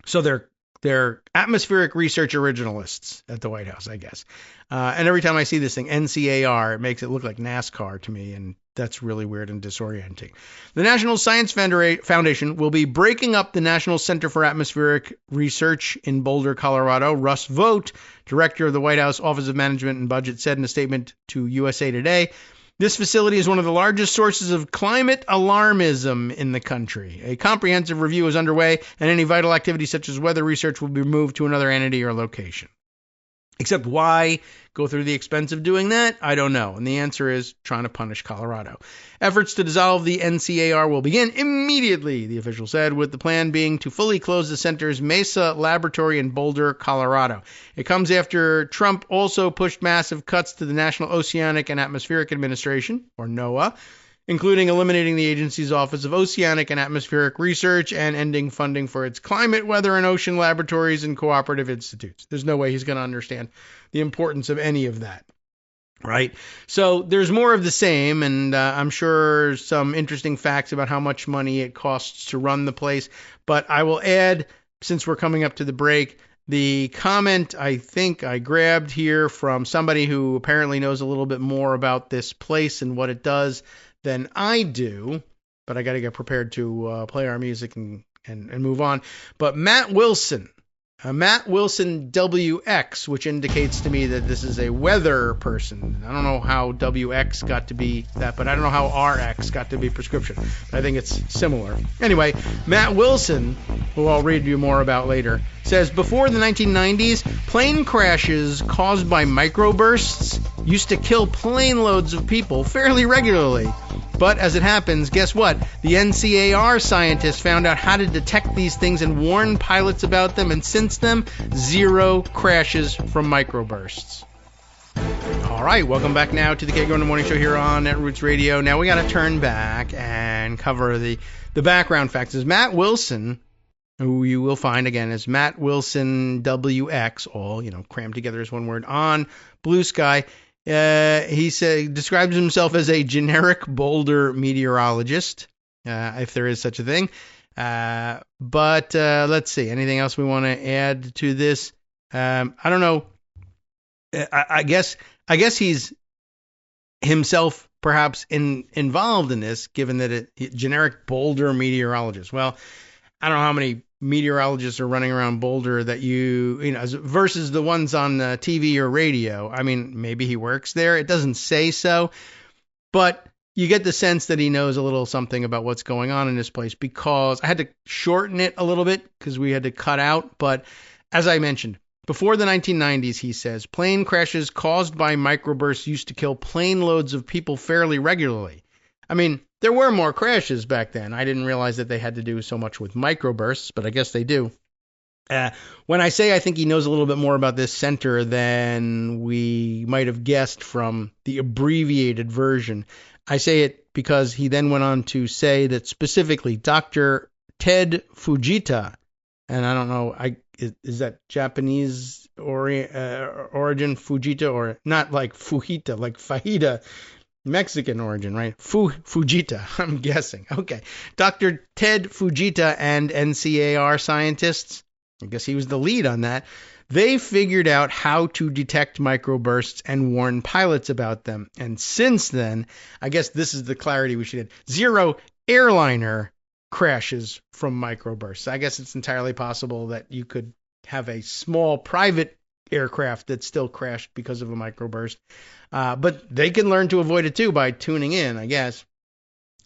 So they're atmospheric research originalists at the White House, I guess. And every time I see this thing, NCAR, it makes it look like NASCAR to me, and that's really weird and disorienting. The National Science Foundation will be breaking up the National Center for Atmospheric Research in Boulder, Colorado. Russ Vought, director of the White House Office of Management and Budget, said in a statement to USA Today, this facility is one of the largest sources of climate alarmism in the country. A comprehensive review is underway, and any vital activities such as weather research will be moved to another entity or location. Except why go through the expense of doing that? I don't know. And the answer is trying to punish Colorado. Efforts to dissolve the NCAR will begin immediately, the official said, with the plan being to fully close the center's Mesa Laboratory in Boulder, Colorado. It comes after Trump also pushed massive cuts to the National Oceanic and Atmospheric Administration, or NOAA, including eliminating the agency's Office of Oceanic and Atmospheric Research and ending funding for its climate, weather, and ocean laboratories and cooperative institutes. There's no way he's going to understand the importance of any of that, right? So there's more of the same, and I'm sure some interesting facts about how much money it costs to run the place. But I will add, since we're coming up to the break, the comment I think I grabbed here from somebody who apparently knows a little bit more about this place and what it does than I do, but I got to get prepared to play our music and move on. But Matt Wilson WX, which indicates to me that this is a weather person. I don't know how WX got to be that, but I don't know how RX got to be prescription. But I think it's similar. Anyway, Matt Wilson, who I'll read you more about later, says before the 1990s, plane crashes caused by microbursts used to kill plane loads of people fairly regularly. But as it happens, guess what? The NCAR scientists found out how to detect these things and warn pilots about them, and since then, 0 crashes from microbursts. All right, welcome back now to the Kagro in the Morning Show here on Netroots Radio. Now we got to turn back and cover the background facts. As Matt Wilson, who you will find again as Matt Wilson WX, all crammed together as one word on Blue Sky. He describes himself as a generic Boulder meteorologist, if there is such a thing. But let's see. Anything else we want to add to this? I don't know. I guess he's himself perhaps involved in this, given that generic Boulder meteorologist. Well, I don't know how many meteorologists are running around Boulder that versus the ones on TV or radio. I mean, maybe he works there. It doesn't say so, but you get the sense that he knows a little something about what's going on in this place, because I had to shorten it a little bit because we had to cut out. But as I mentioned, before the 1990s, he says, plane crashes caused by microbursts used to kill plane loads of people fairly regularly. I mean, there were more crashes back then. I didn't realize that they had to do so much with microbursts, but I guess they do. When I say I think he knows a little bit more about this center than we might have guessed from the abbreviated version, I say it because he then went on to say that specifically Dr. Ted Fujita, and I don't know, is that Japanese origin, Fujita, or not like Fujita, like fajita, Mexican origin, right? Fujita, I'm guessing. Okay. Dr. Ted Fujita and NCAR scientists, I guess he was the lead on that, they figured out how to detect microbursts and warn pilots about them. And since then, I guess this is the clarity we should have. 0 airliner crashes from microbursts. I guess it's entirely possible that you could have a small private aircraft that still crashed because of a microburst. But they can learn to avoid it too by tuning in, I guess.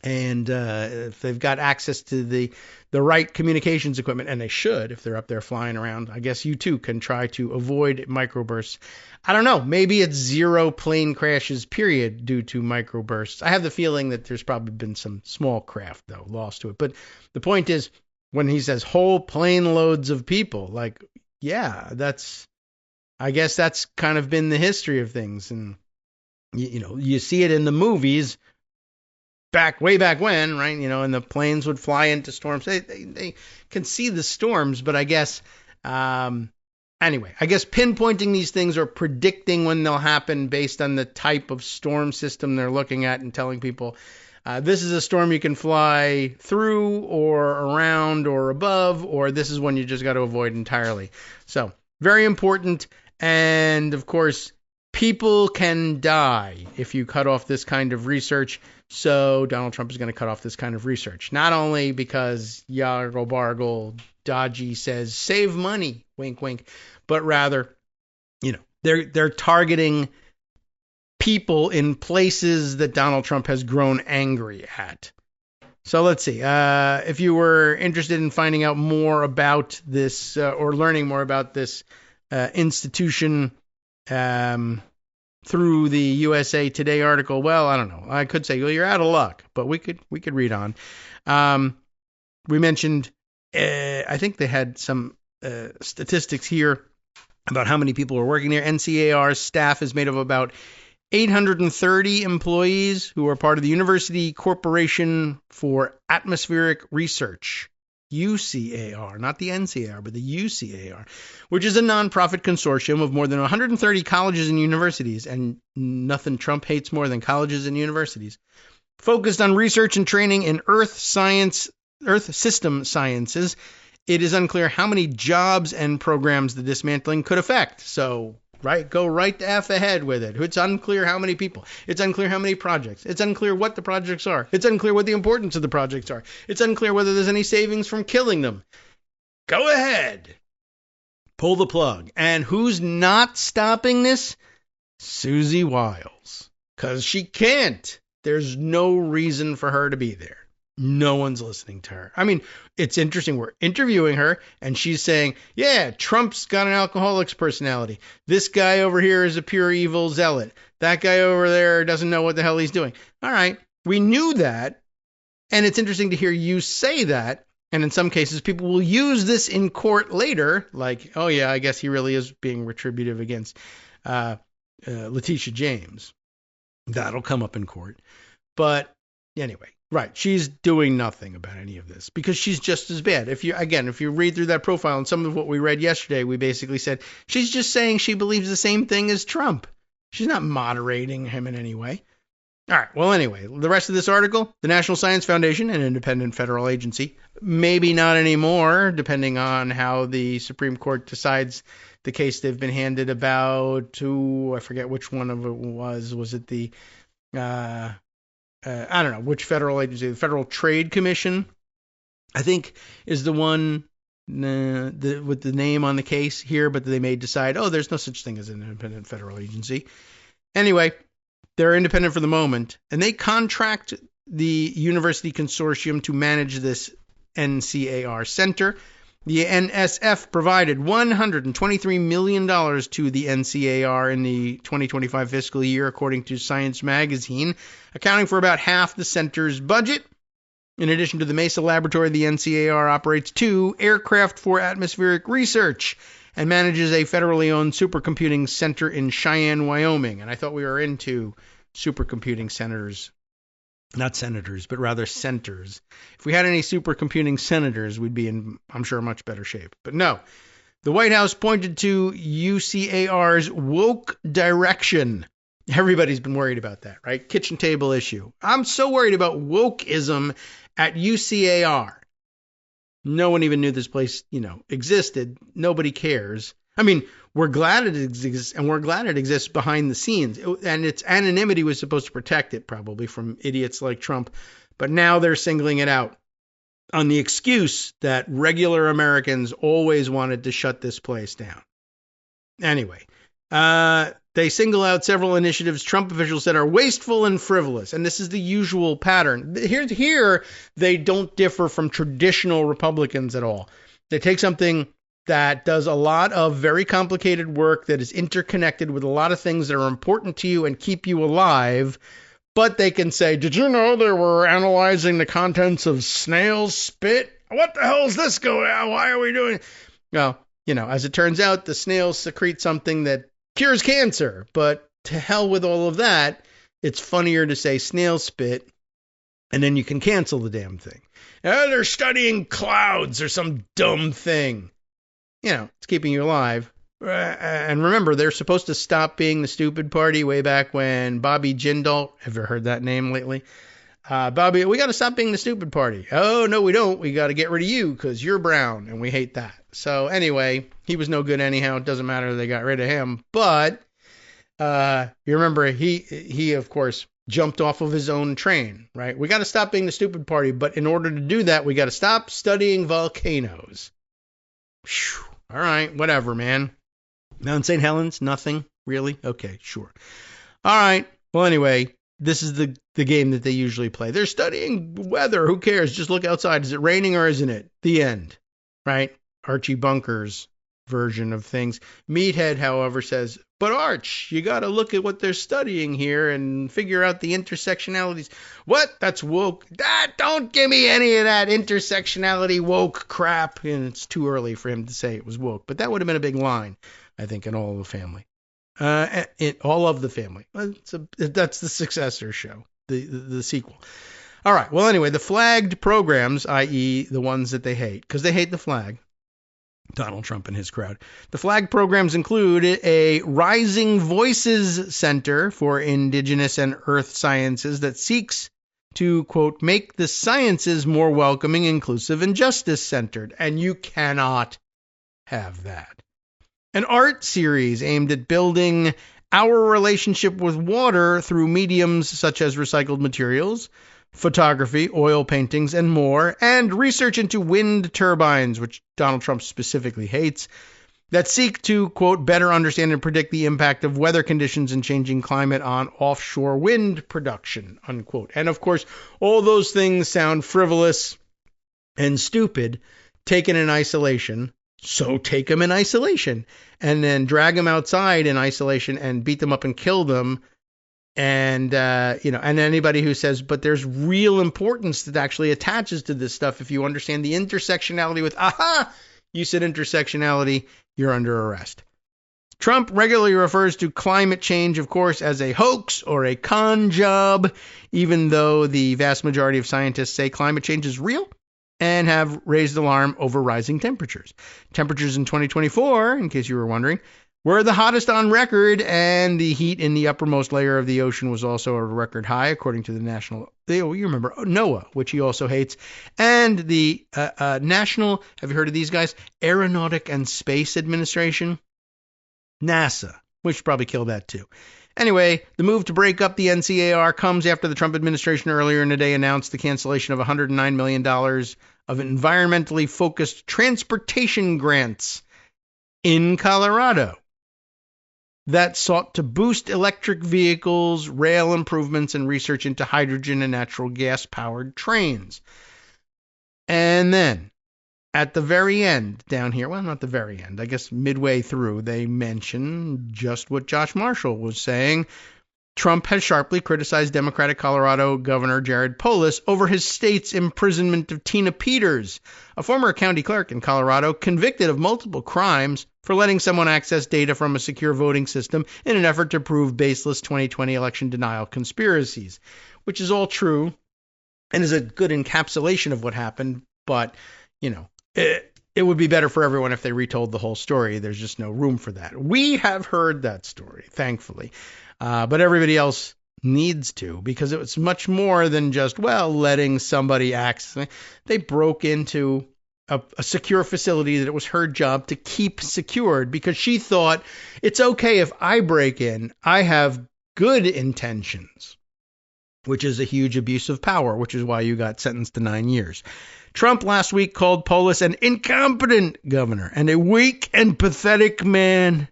And if they've got access to the right communications equipment, and they should if they're up there flying around, I guess you too can try to avoid microbursts. I don't know. Maybe it's 0 plane crashes, period, due to microbursts. I have the feeling that there's probably been some small craft, though, lost to it. But the point is, when he says whole plane loads of people, like, yeah, I guess that's kind of been the history of things. And, you see it in the movies. Way back when, right? And the planes would fly into storms. They can see the storms, but I guess, anyway, I guess pinpointing these things or predicting when they'll happen based on the type of storm system they're looking at and telling people, this is a storm you can fly through or around or above, or this is one you just got to avoid entirely. So very important. And of course, people can die if you cut off this kind of research. So Donald Trump is going to cut off this kind of research, not only because Yargle Bargle Dodgy says save money, wink, wink, but rather, they're targeting people in places that Donald Trump has grown angry at. So let's see. If you were interested in finding out more about this or learning more about this institution, through the USA Today article, well, I don't know. I could say, well, you're out of luck, but we could read on. We mentioned, I think they had some statistics here about how many people are working there. NCAR's staff is made of about 830 employees who are part of the University Corporation for Atmospheric Research. UCAR, not the NCAR, but the UCAR, which is a nonprofit consortium of more than 130 colleges and universities, and nothing Trump hates more than colleges and universities, focused on research and training in Earth system sciences. It is unclear how many jobs and programs the dismantling could affect. So, go right the F ahead with it. It's unclear how many people. It's unclear how many projects. It's unclear what the projects are. It's unclear what the importance of the projects are. It's unclear whether there's any savings from killing them. Go ahead. Pull the plug. And who's not stopping this? Susie Wiles. Because she can't. There's no reason for her to be there. No one's listening to her. I mean, it's interesting. We're interviewing her, and she's saying, yeah, Trump's got an alcoholic's personality. This guy over here is a pure evil zealot. That guy over there doesn't know what the hell he's doing. All right, we knew that, and it's interesting to hear you say that, and in some cases, people will use this in court later, like, oh, yeah, I guess he really is being retributive against Letitia James. That'll come up in court. But anyway. Right. She's doing nothing about any of this because she's just as bad. If you read through that profile and some of what we read yesterday, we basically said she's just saying she believes the same thing as Trump. She's not moderating him in any way. All right. Well, anyway, the rest of this article, the National Science Foundation, an independent federal agency, maybe not anymore, depending on how the Supreme Court decides the case they've been handed about. I forget which one of it was. Was it the I don't know which federal agency, the Federal Trade Commission, I think, is the one with the name on the case here, but they may decide, there's no such thing as an independent federal agency. Anyway, they're independent for the moment, and they contract the university consortium to manage this NCAR center. The NSF provided $123 million to the NCAR in the 2025 fiscal year, according to Science Magazine, accounting for about half the center's budget. In addition to the Mesa Laboratory, the NCAR operates 2 aircraft for atmospheric research and manages a federally owned supercomputing center in Cheyenne, Wyoming. And I thought we were into supercomputing centers. Not senators, but rather centers. If we had any supercomputing senators, we'd be in, I'm sure, much better shape. But no. The White House pointed to UCAR's woke direction. Everybody's been worried about that, right? Kitchen table issue. I'm so worried about wokeism at UCAR. No one even knew this place, existed. Nobody cares. I mean, we're glad it exists, and we're glad it exists behind the scenes. And its anonymity was supposed to protect it, probably, from idiots like Trump. But now they're singling it out on the excuse that regular Americans always wanted to shut this place down. Anyway, They single out several initiatives Trump officials said are wasteful and frivolous, and this is the usual pattern. Here they don't differ from traditional Republicans at all. They take something that does a lot of very complicated work that is interconnected with a lot of things that are important to you and keep you alive, but they can say, did you know they were analyzing the contents of snail's spit? What the hell is this going on? Why are we doing? Well, as it turns out, the snails secrete something that cures cancer, but to hell with all of that. It's funnier to say snail spit, and then you can cancel the damn thing. They're studying clouds or some dumb thing. It's keeping you alive. And remember, they're supposed to stop being the stupid party way back when Bobby Jindal, have you heard that name lately? Bobby, we got to stop being the stupid party. Oh, no, we don't. We got to get rid of you because you're brown, and we hate that. So anyway, he was no good anyhow. It doesn't matter they got rid of him. But you remember, he of course, jumped off of his own train, right? We got to stop being the stupid party. But in order to do that, we got to stop studying volcanoes. Whew. All right, whatever, man. Mount St. Helens, nothing, really? Okay, sure. All right. Well, anyway, this is the game that they usually play. They're studying weather. Who cares? Just look outside. Is it raining or isn't it? The end, right? Archie Bunker's version of things. Meathead, however, says, but Arch, you got to look at what they're studying here and figure out the intersectionalities. What? That's woke. Don't give me any of that intersectionality woke crap. And it's too early for him to say it was woke. But that would have been a big line, I think, in All of the Family. All of the Family. That's the successor show, the sequel. All right. Well, anyway, the flagged programs, i.e. the ones that they hate, because they hate the flag, Donald Trump and his crowd. The flag programs include a Rising Voices Center for Indigenous and Earth Sciences that seeks to, quote, make the sciences more welcoming, inclusive, and justice-centered. And you cannot have that. An art series aimed at building our relationship with water through mediums such as recycled materials, photography, oil paintings, and more, and research into wind turbines, which Donald Trump specifically hates, that seek to, quote, better understand and predict the impact of weather conditions and changing climate on offshore wind production, unquote. And, of course, all those things sound frivolous and stupid, taken in isolation. So take them in isolation and then drag them outside in isolation and beat them up and kill them. And, and anybody who says, but there's real importance that actually attaches to this stuff. If you understand the intersectionality with, you said intersectionality, you're under arrest. Trump regularly refers to climate change, of course, as a hoax or a con job, even though the vast majority of scientists say climate change is real and have raised alarm over rising temperatures. Temperatures in 2024, in case you were wondering, were the hottest on record, and the heat in the uppermost layer of the ocean was also a record high, according to the national, you remember, NOAA, which he also hates, and the National, have you heard of these guys? Aeronautic and Space Administration, NASA, which probably killed that too. Anyway, the move to break up the NCAR comes after the Trump administration earlier in the day announced the cancellation of $109 million of environmentally focused transportation grants in Colorado that sought to boost electric vehicles, rail improvements, and research into hydrogen and natural gas-powered trains. And then, at the very end, down here, well, not the very end, I guess midway through, they mention just what Josh Marshall was saying. Trump has sharply criticized Democratic Colorado Governor Jared Polis over his state's imprisonment of Tina Peters, a former county clerk in Colorado convicted of multiple crimes for letting someone access data from a secure voting system in an effort to prove baseless 2020 election denial conspiracies, which is all true and is a good encapsulation of what happened. But, it would be better for everyone if they retold the whole story. There's just no room for that. We have heard that story, thankfully. But everybody else needs to, because it was much more than just, letting somebody access. They broke into a secure facility that it was her job to keep secured because she thought it's okay if I break in. I have good intentions, which is a huge abuse of power, which is why you got sentenced to 9 years. Trump last week called Polis an incompetent governor and a weak and pathetic man.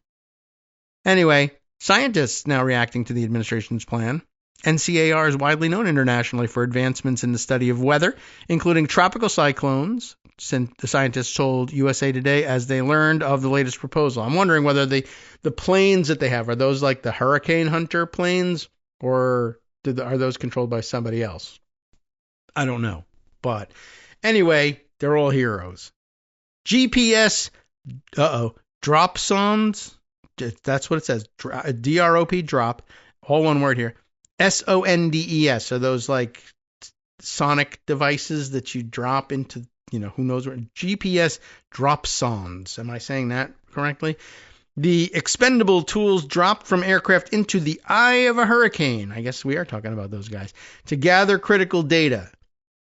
Anyway, Scientists now reacting to the administration's plan. NCAR is widely known internationally for advancements in the study of weather, including tropical cyclones, the scientists told USA Today as they learned of the latest proposal. I'm wondering whether the planes that they have, are those like the Hurricane Hunter planes, or are those controlled by somebody else? I don't know. But anyway, they're all heroes. GPS, drop sondes. That's what it says. D-R-O-P, drop. All one word here. S-O-N-D-E-S. Are those like sonic devices that you drop into, who knows where? GPS drop sondes. Am I saying that correctly? The expendable tools dropped from aircraft into the eye of a hurricane. I guess we are talking about those guys. To gather critical data.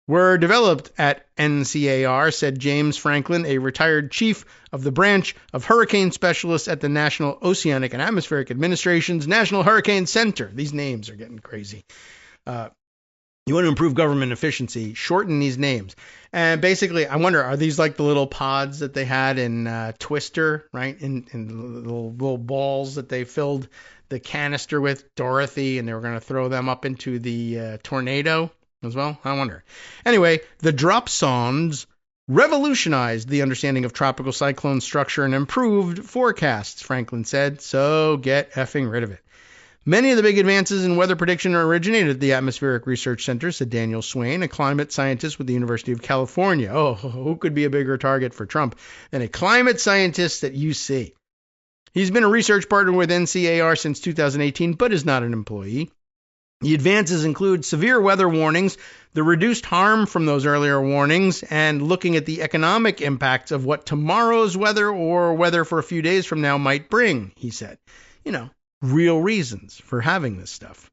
Were developed at NCAR, said James Franklin, a retired chief of the branch of hurricane specialists at the National Oceanic and Atmospheric Administration's National Hurricane Center. These names are getting crazy. You want to improve government efficiency, shorten these names. And basically, I wonder, are these like the little pods that they had in Twister, right? In little balls that they filled the canister with, Dorothy, and they were going to throw them up into the tornado as well? I wonder. Anyway, the drop sondes revolutionized the understanding of tropical cyclone structure and improved forecasts, Franklin said, so get effing rid of it. Many of the big advances in weather prediction originated at the Atmospheric Research Center, said Daniel Swain, a climate scientist with the University of California. Oh, who could be a bigger target for Trump than a climate scientist at UC? He's been a research partner with NCAR since 2018, but is not an employee. The advances include severe weather warnings, the reduced harm from those earlier warnings, and looking at the economic impacts of what tomorrow's weather or weather for a few days from now might bring, he said. Real reasons for having this stuff.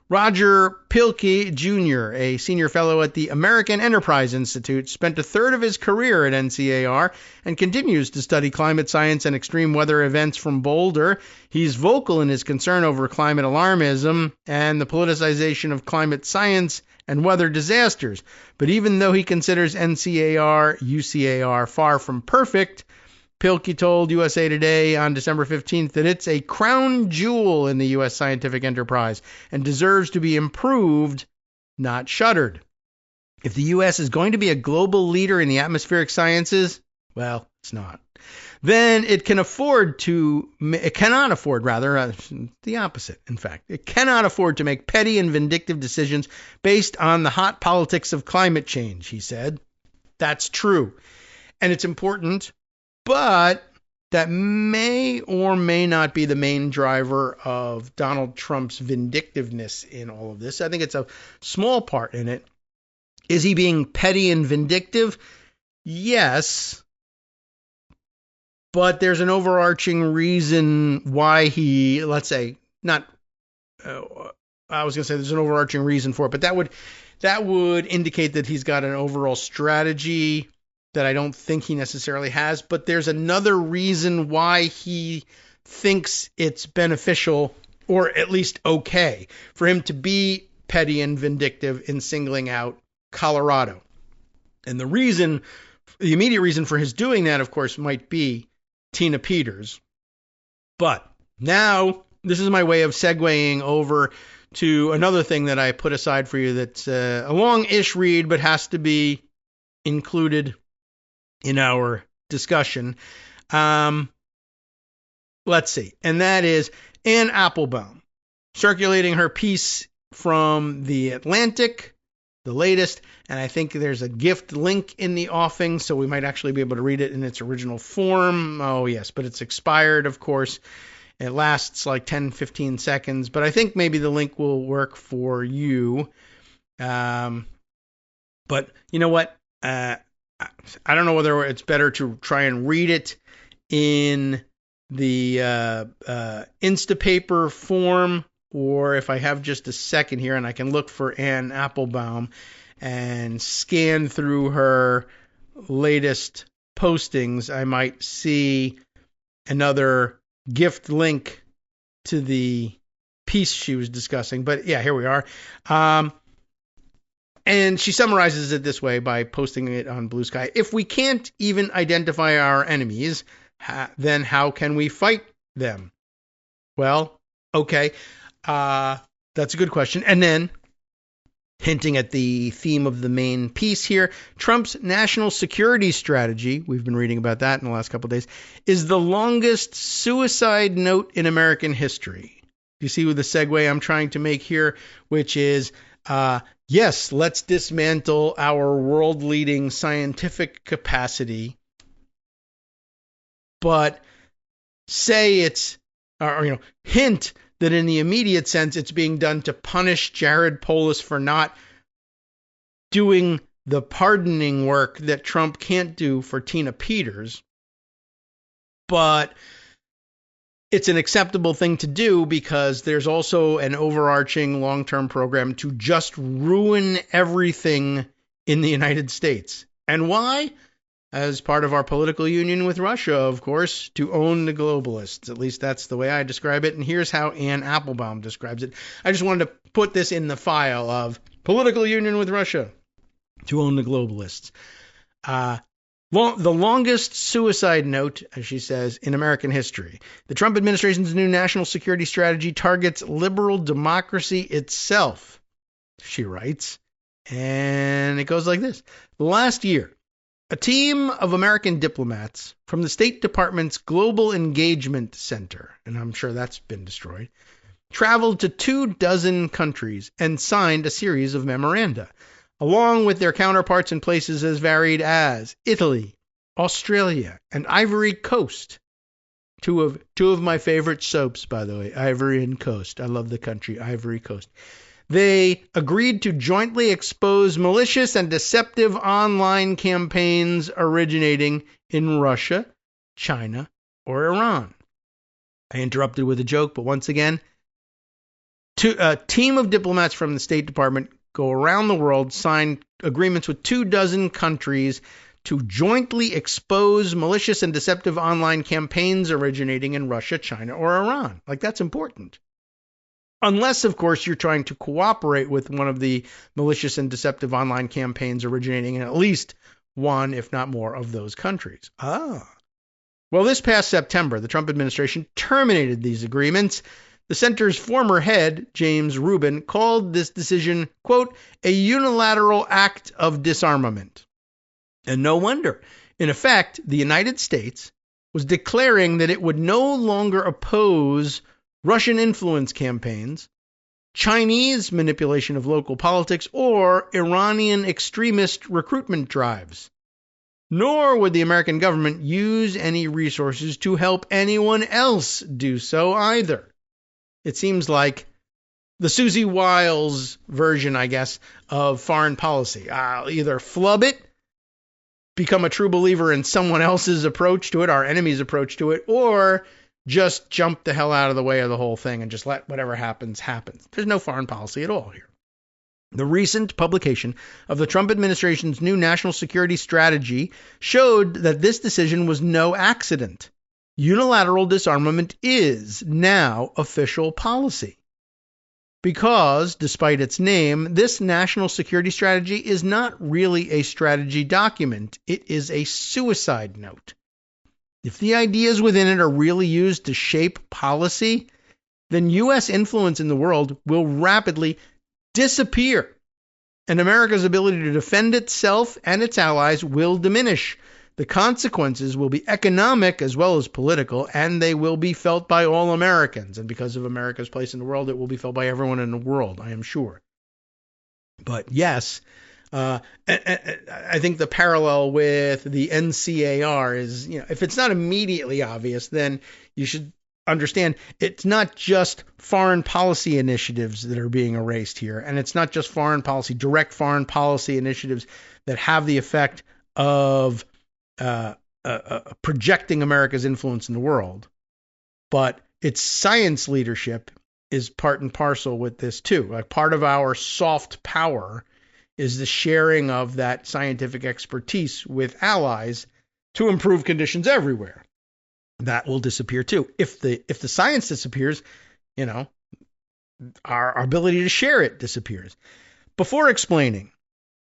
Roger Pilkey Jr., a senior fellow at the American Enterprise Institute, spent a third of his career at NCAR and continues to study climate science and extreme weather events from Boulder. He's vocal in his concern over climate alarmism and the politicization of climate science and weather disasters. But even though he considers NCAR, UCAR far from perfect, Pilkey told USA Today on December 15th that it's a crown jewel in the U.S. scientific enterprise and deserves to be improved, not shuttered. If the U.S. is going to be a global leader in the atmospheric sciences, well, it's not. Then it cannot afford, the opposite, in fact. It cannot afford to make petty and vindictive decisions based on the hot politics of climate change, he said. That's true. And it's important. But that may or may not be the main driver of Donald Trump's vindictiveness in all of this. I think it's a small part in it. Is he being petty and vindictive? Yes. But there's an overarching reason why he, there's an overarching reason for it, but that would indicate that he's got an overall strategy that I don't think he necessarily has, but there's another reason why he thinks it's beneficial, or at least okay, for him to be petty and vindictive in singling out Colorado. And the immediate reason for his doing that, of course, might be Tina Peters. But now, this is my way of segueing over to another thing that I put aside for you that's a long-ish read, but has to be included in our discussion. Let's see. And that is Ann Applebaum, circulating her piece from The Atlantic, the latest, and I think there's a gift link in the offing, so we might actually be able to read it in its original form. Oh, yes, but it's expired, of course. It lasts like 10, 15 seconds, but I think maybe the link will work for you. But you know what? I don't know whether it's better to try and read it in the Instapaper form, or if I have just a second here and I can look for Ann Applebaum and scan through her latest postings, I might see another gift link to the piece she was discussing. But yeah, here we are. And she summarizes it this way by posting it on Blue Sky. If we can't even identify our enemies, then how can we fight them? Well, Okay. That's a good question. And then, hinting at the theme of the main piece here, Trump's national security strategy, we've been reading about that in the last couple of days, is the longest suicide note in American history. You see with the segue I'm trying to make here, which is, yes, let's dismantle our world-leading scientific capacity, but say it's, or hint that in the immediate sense it's being done to punish Jared Polis for not doing the pardoning work that Trump can't do for Tina Peters. But it's an acceptable thing to do because there's also an overarching long-term program to just ruin everything in the United States. And why? As part of our political union with Russia, of course, to own the globalists. At least that's the way I describe it. And here's how Anne Applebaum describes it. I just wanted to put this in the file of political union with Russia to own the globalists. The longest suicide note, as she says, in American history. The Trump administration's new national security strategy targets liberal democracy itself, she writes. And it goes like this. Last year, a team of American diplomats from the State Department's Global Engagement Center, and I'm sure that's been destroyed, traveled to 24 countries and signed a series of memoranda, along with their counterparts in places as varied as Italy, Australia, and Ivory Coast. Two of my favorite soaps, by the way, Ivory and Coast. I love the country, Ivory Coast. They agreed to jointly expose malicious and deceptive online campaigns originating in Russia, China, or Iran. I interrupted with a joke, but once again, a team of diplomats from the State Department go around the world, sign agreements with 24 countries to jointly expose malicious and deceptive online campaigns originating in Russia, China, or Iran. Like, that's important. Unless, of course, you're trying to cooperate with one of the malicious and deceptive online campaigns originating in at least one, if not more, of those countries. Well, this past September, the Trump administration terminated these agreements. The center's former head, James Rubin, called this decision, quote, a unilateral act of disarmament. And no wonder. In effect, the United States was declaring that it would no longer oppose Russian influence campaigns, Chinese manipulation of local politics, or Iranian extremist recruitment drives. Nor would the American government use any resources to help anyone else do so either. It seems like the Susie Wiles version, I guess, of foreign policy. I'll either flub it, become a true believer in someone else's approach to it, our enemy's approach to it, or just jump the hell out of the way of the whole thing and just let whatever happens, happen. There's no foreign policy at all here. The recent publication of the Trump administration's new national security strategy showed that this decision was no accident. Unilateral disarmament is now official policy. Because, despite its name, this national security strategy is not really a strategy document. It is a suicide note. If the ideas within it are really used to shape policy, then U.S. influence in the world will rapidly disappear, and America's ability to defend itself and its allies will diminish. The consequences will be economic as well as political, and they will be felt by all Americans. And because of America's place in the world, it will be felt by everyone in the world, I am sure. But yes, I think the parallel with the NCAR is, if it's not immediately obvious, then you should understand it's not just foreign policy initiatives that are being erased here. And it's not just direct foreign policy initiatives that have the effect of projecting America's influence in the world. But its science leadership is part and parcel with this too. Like, part of our soft power is the sharing of that scientific expertise with allies to improve conditions everywhere. That will disappear too. If the science disappears, our ability to share it disappears. Before explaining,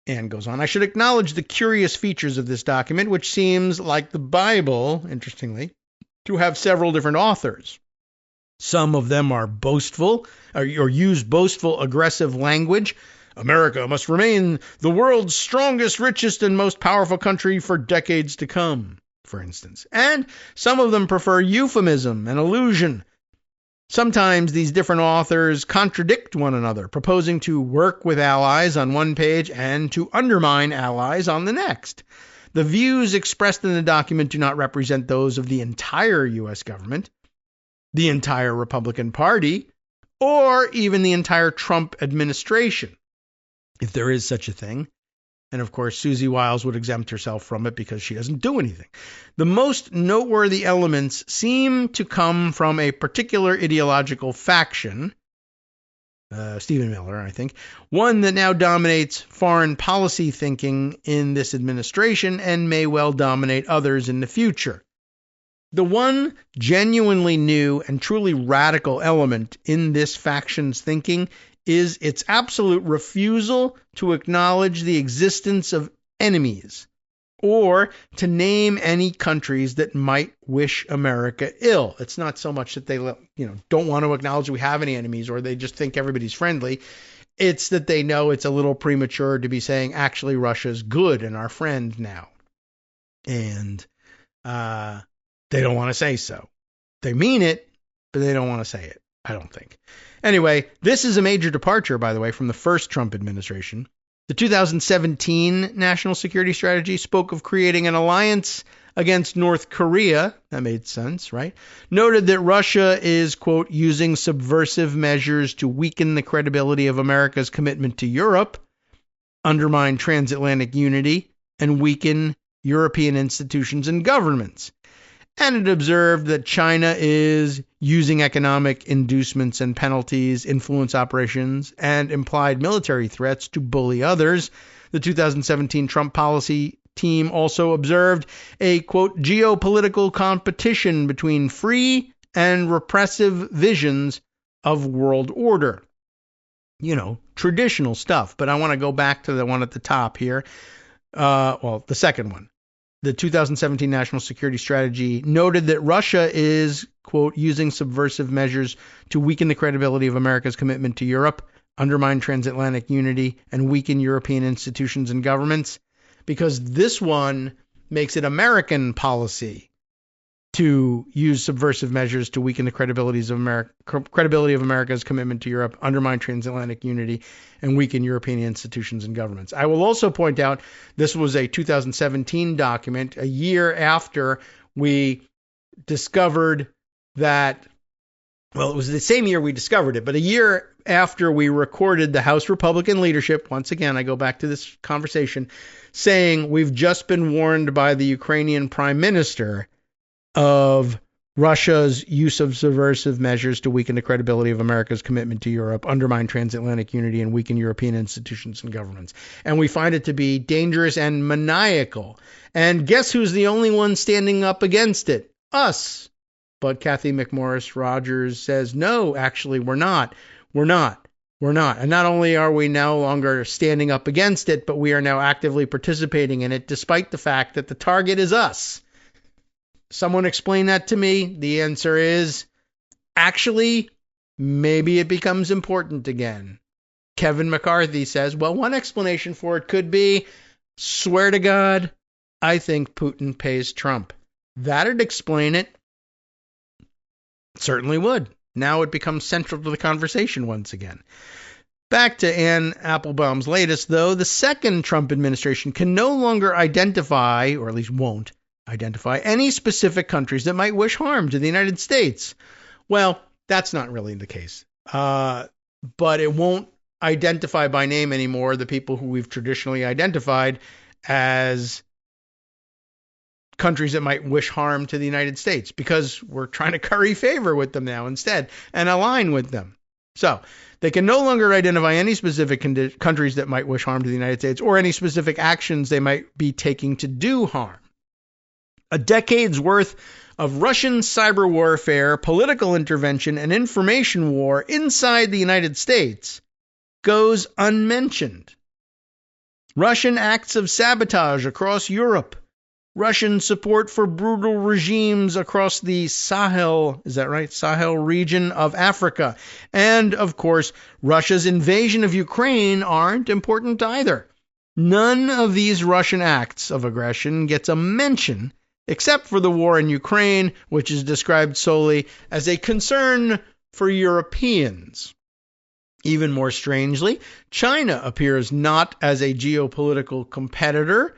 Anne goes on, I should acknowledge the curious features of this document, which seems like the Bible, interestingly, to have several different authors. Some of them are boastful or use boastful, aggressive language. America must remain the world's strongest, richest, and most powerful country for decades to come, for instance. And some of them prefer euphemism and allusion. Sometimes these different authors contradict one another, proposing to work with allies on one page and to undermine allies on the next. The views expressed in the document do not represent those of the entire U.S. government, the entire Republican Party, or even the entire Trump administration, if there is such a thing. And of course, Susie Wiles would exempt herself from it because she doesn't do anything. The most noteworthy elements seem to come from a particular ideological faction, Stephen Miller, I think, one that now dominates foreign policy thinking in this administration and may well dominate others in the future. The one genuinely new and truly radical element in this faction's thinking is its absolute refusal to acknowledge the existence of enemies or to name any countries that might wish America ill. It's not so much that they don't want to acknowledge we have any enemies or they just think everybody's friendly. It's that they know it's a little premature to be saying, actually, Russia's good and our friend now. And they don't want to say so. They mean it, but they don't want to say it, I don't think. Anyway, this is a major departure, by the way, from the first Trump administration. The 2017 National Security Strategy spoke of creating an alliance against North Korea. That made sense, right? Noted that Russia is, quote, using subversive measures to weaken the credibility of America's commitment to Europe, undermine transatlantic unity, and weaken European institutions and governments. And it observed that China is using economic inducements and penalties, influence operations, and implied military threats to bully others. The 2017 Trump policy team also observed a, quote, geopolitical competition between free and repressive visions of world order. Traditional stuff. But I want to go back to the one at the top here. The second one. The 2017 National Security Strategy noted that Russia is, quote, using subversive measures to weaken the credibility of America's commitment to Europe, undermine transatlantic unity, and weaken European institutions and governments, because this one makes it American policy to use subversive measures to weaken the credibility of America's commitment to Europe, undermine transatlantic unity, and weaken European institutions and governments. I will also point out this was a 2017 document, a year after we discovered that, well, it was the same year we discovered it, but a year after we recorded the House Republican leadership, once again, I go back to this conversation, saying we've just been warned by the Ukrainian Prime Minister of Russia's use of subversive measures to weaken the credibility of America's commitment to Europe, undermine transatlantic unity, and weaken European institutions and governments. And we find it to be dangerous and maniacal. And guess who's the only one standing up against it? Us. But Kathy McMorris Rogers says, no, actually, we're not. We're not. And not only are we no longer standing up against it, but we are now actively participating in it, despite the fact that the target is us. Someone explain that to me. The answer is, actually, maybe it becomes important again. Kevin McCarthy says, well, one explanation for it could be, swear to God, I think Putin pays Trump. That'd explain it. Certainly would. Now it becomes central to the conversation once again. Back to Ann Applebaum's latest, though, the second Trump administration can no longer identify, or at least won't, identify any specific countries that might wish harm to the United States. Well, that's not really the case. But it won't identify by name anymore the people who we've traditionally identified as countries that might wish harm to the United States, because we're trying to curry favor with them now instead and align with them. So they can no longer identify any specific countries that might wish harm to the United States or any specific actions they might be taking to do harm. A decade's worth of Russian cyber warfare, political intervention, and information war inside the United States goes unmentioned. Russian acts of sabotage across Europe, Russian support for brutal regimes across the Sahel, is that right? Sahel region of Africa. And, of course, Russia's invasion of Ukraine aren't important either. None of these Russian acts of aggression gets a mention, except for the war in Ukraine, which is described solely as a concern for Europeans. Even more strangely, China appears not as a geopolitical competitor,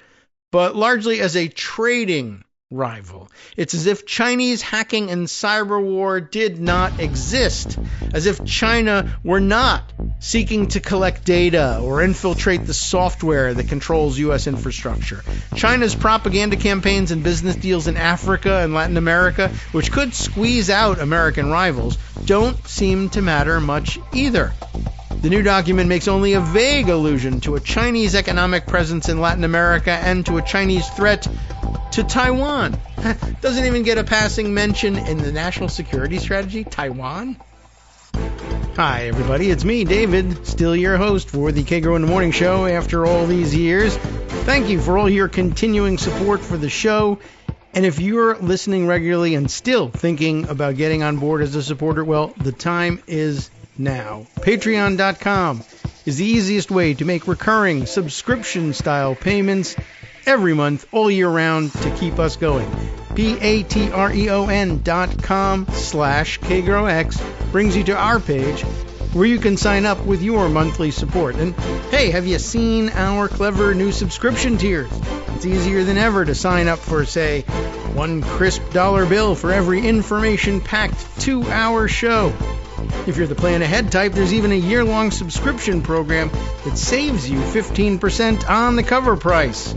but largely as a trading rival. It's as if Chinese hacking and cyber war did not exist, as if China were not seeking to collect data or infiltrate the software that controls U.S. infrastructure. China's propaganda campaigns and business deals in Africa and Latin America, which could squeeze out American rivals, don't seem to matter much either. The new document makes only a vague allusion to a Chinese economic presence in Latin America and to a Chinese threat to Taiwan. Doesn't even get a passing mention in the national security strategy. Taiwan? Hi, everybody. It's me, David, still your host for the Kagro in the Morning Show after all these years. Thank you for all your continuing support for the show. And if you're listening regularly and still thinking about getting on board as a supporter, well, the time is now. Patreon.com is the easiest way to make recurring subscription-style payments every month, all year round, to keep us going. patreon.com/KagroX brings you to our page where you can sign up with your monthly support. And hey, have you seen our clever new subscription tiers? It's easier than ever to sign up for, say, $1 crisp bill for every information-packed 2-hour show. If you're the plan ahead type, there's even a year-long subscription program that saves you 15% on the cover price.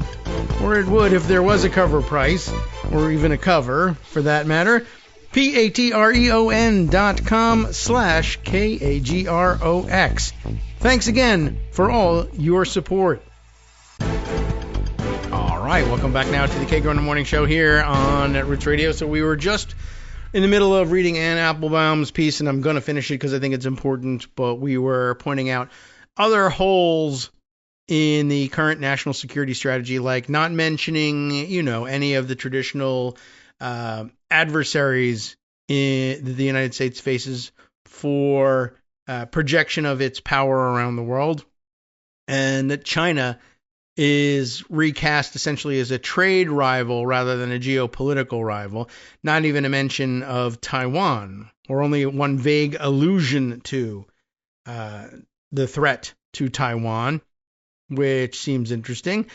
Or it would if there was a cover price, or even a cover, for that matter. patreon.com/KAGROX. Thanks again for all your support. All right, welcome back now to the Kagro in the Morning Show here on Roots Radio. So we were just in the middle of reading Ann Applebaum's piece, and I'm going to finish it because I think it's important, but we were pointing out other holes in the current national security strategy, like not mentioning, any of the traditional adversaries that the United States faces for projection of its power around the world, and that China is recast essentially as a trade rival rather than a geopolitical rival. Not even a mention of Taiwan, or only one vague allusion to the threat to Taiwan, which seems interesting.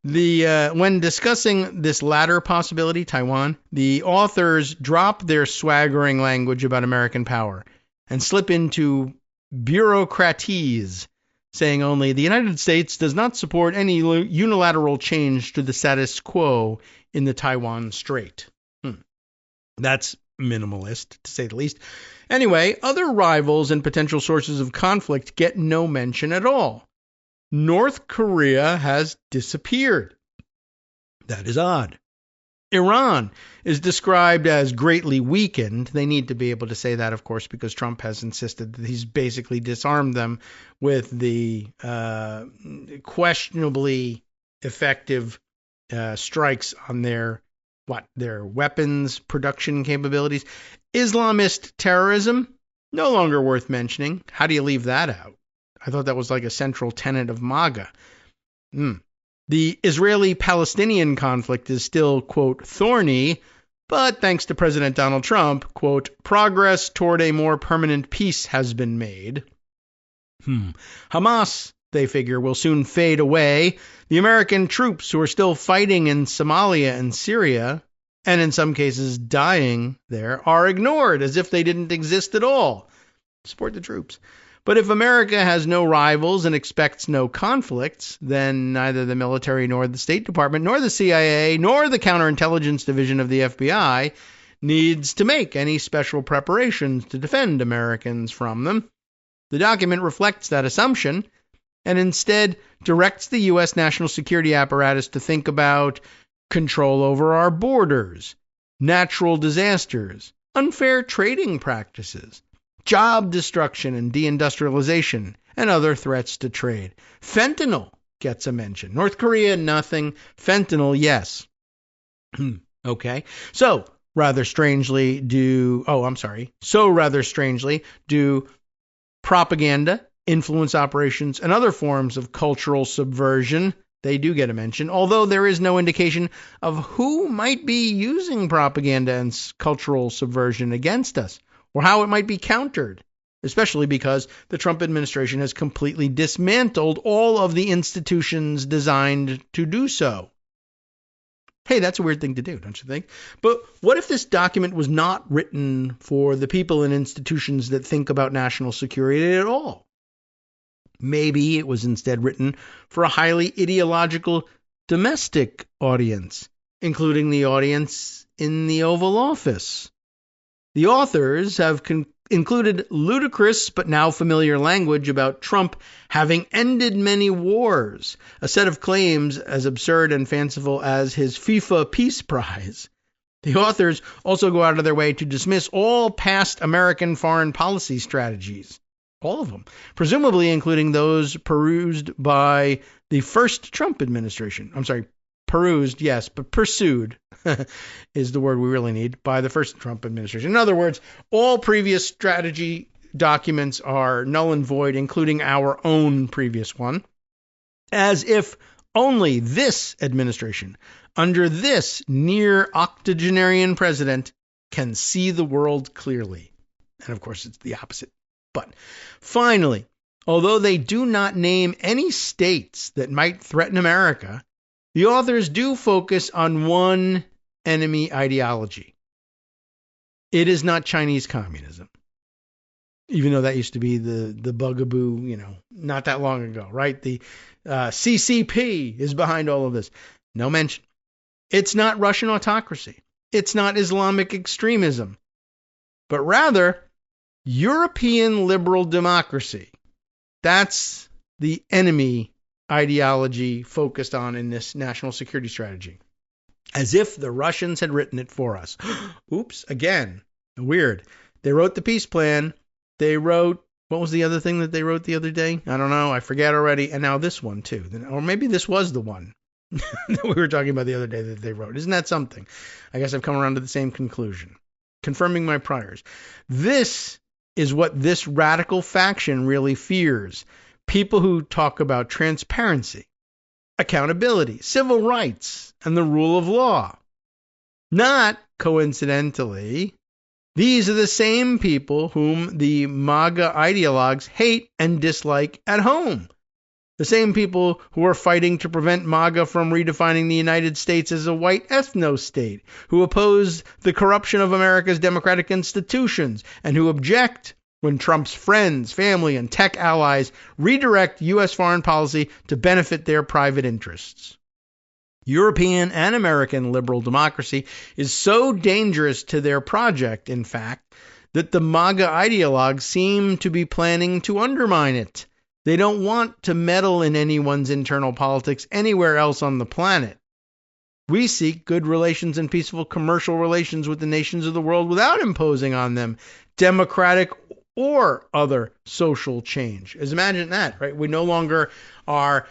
When discussing this latter possibility, Taiwan, the authors drop their swaggering language about American power and slip into bureaucratese, saying only the United States does not support any unilateral change to the status quo in the Taiwan Strait. That's minimalist, to say the least. Anyway, other rivals and potential sources of conflict get no mention at all. North Korea has disappeared. That is odd. Iran is described as greatly weakened. They need to be able to say that, of course, because Trump has insisted that he's basically disarmed them with the questionably effective strikes on their weapons production capabilities. Islamist terrorism, no longer worth mentioning. How do you leave that out? I thought that was like a central tenet of MAGA. The Israeli-Palestinian conflict is still, quote, thorny, but thanks to President Donald Trump, quote, progress toward a more permanent peace has been made. Hamas, they figure, will soon fade away. The American troops who are still fighting in Somalia and Syria, and in some cases dying there, are ignored as if they didn't exist at all. Support the troops. But if America has no rivals and expects no conflicts, then neither the military nor the State Department nor the CIA nor the counterintelligence division of the FBI needs to make any special preparations to defend Americans from them. The document reflects that assumption and instead directs the U.S. national security apparatus to think about control over our borders, natural disasters, unfair trading practices, job destruction and deindustrialization, and other threats to trade. Fentanyl gets a mention. North Korea, nothing. Fentanyl, yes. Okay. So rather strangely do propaganda, influence operations, and other forms of cultural subversion. They do get a mention, although there is no indication of who might be using propaganda and cultural subversion against us, or how it might be countered, especially because the Trump administration has completely dismantled all of the institutions designed to do so. Hey, that's a weird thing to do, don't you think? But what if this document was not written for the people and institutions that think about national security at all? Maybe it was instead written for a highly ideological domestic audience, including the audience in the Oval Office. The authors have included ludicrous but now familiar language about Trump having ended many wars, a set of claims as absurd and fanciful as his FIFA Peace Prize. The authors also go out of their way to dismiss all past American foreign policy strategies. All of them, presumably including those perused by the first Trump administration. I'm sorry, perused, yes, but pursued is the word we really need by the first Trump administration. In other words, all previous strategy documents are null and void, including our own previous one, as if only this administration, under this near octogenarian president, can see the world clearly. And of course, it's the opposite. But finally, although they do not name any states that might threaten America, the authors do focus on one enemy ideology. It is not Chinese communism, even though that used to be the bugaboo, not that long ago, right? The CCP is behind all of this. No mention. It's not Russian autocracy. It's not Islamic extremism, but rather European liberal democracy. That's the enemy ideology focused on in this national security strategy. As if the Russians had written it for us. Oops, again, weird. They wrote the peace plan. They wrote, what was the other thing that they wrote the other day? I don't know. I forget already. And now this one too. Or maybe this was the one that we were talking about the other day that they wrote. Isn't that something? I guess I've come around to the same conclusion. Confirming my priors. This is what this radical faction really fears. People who talk about transparency, accountability, civil rights, and the rule of law. Not coincidentally, these are the same people whom the MAGA ideologues hate and dislike at home. The same people who are fighting to prevent MAGA from redefining the United States as a white ethno-state, who oppose the corruption of America's democratic institutions, and who object when Trump's friends, family, and tech allies redirect U.S. foreign policy to benefit their private interests. European and American liberal democracy is so dangerous to their project, in fact, that the MAGA ideologues seem to be planning to undermine it. They don't want to meddle in anyone's internal politics anywhere else on the planet. We seek good relations and peaceful commercial relations with the nations of the world without imposing on them democratic or other social change. As imagine that, right? We no longer are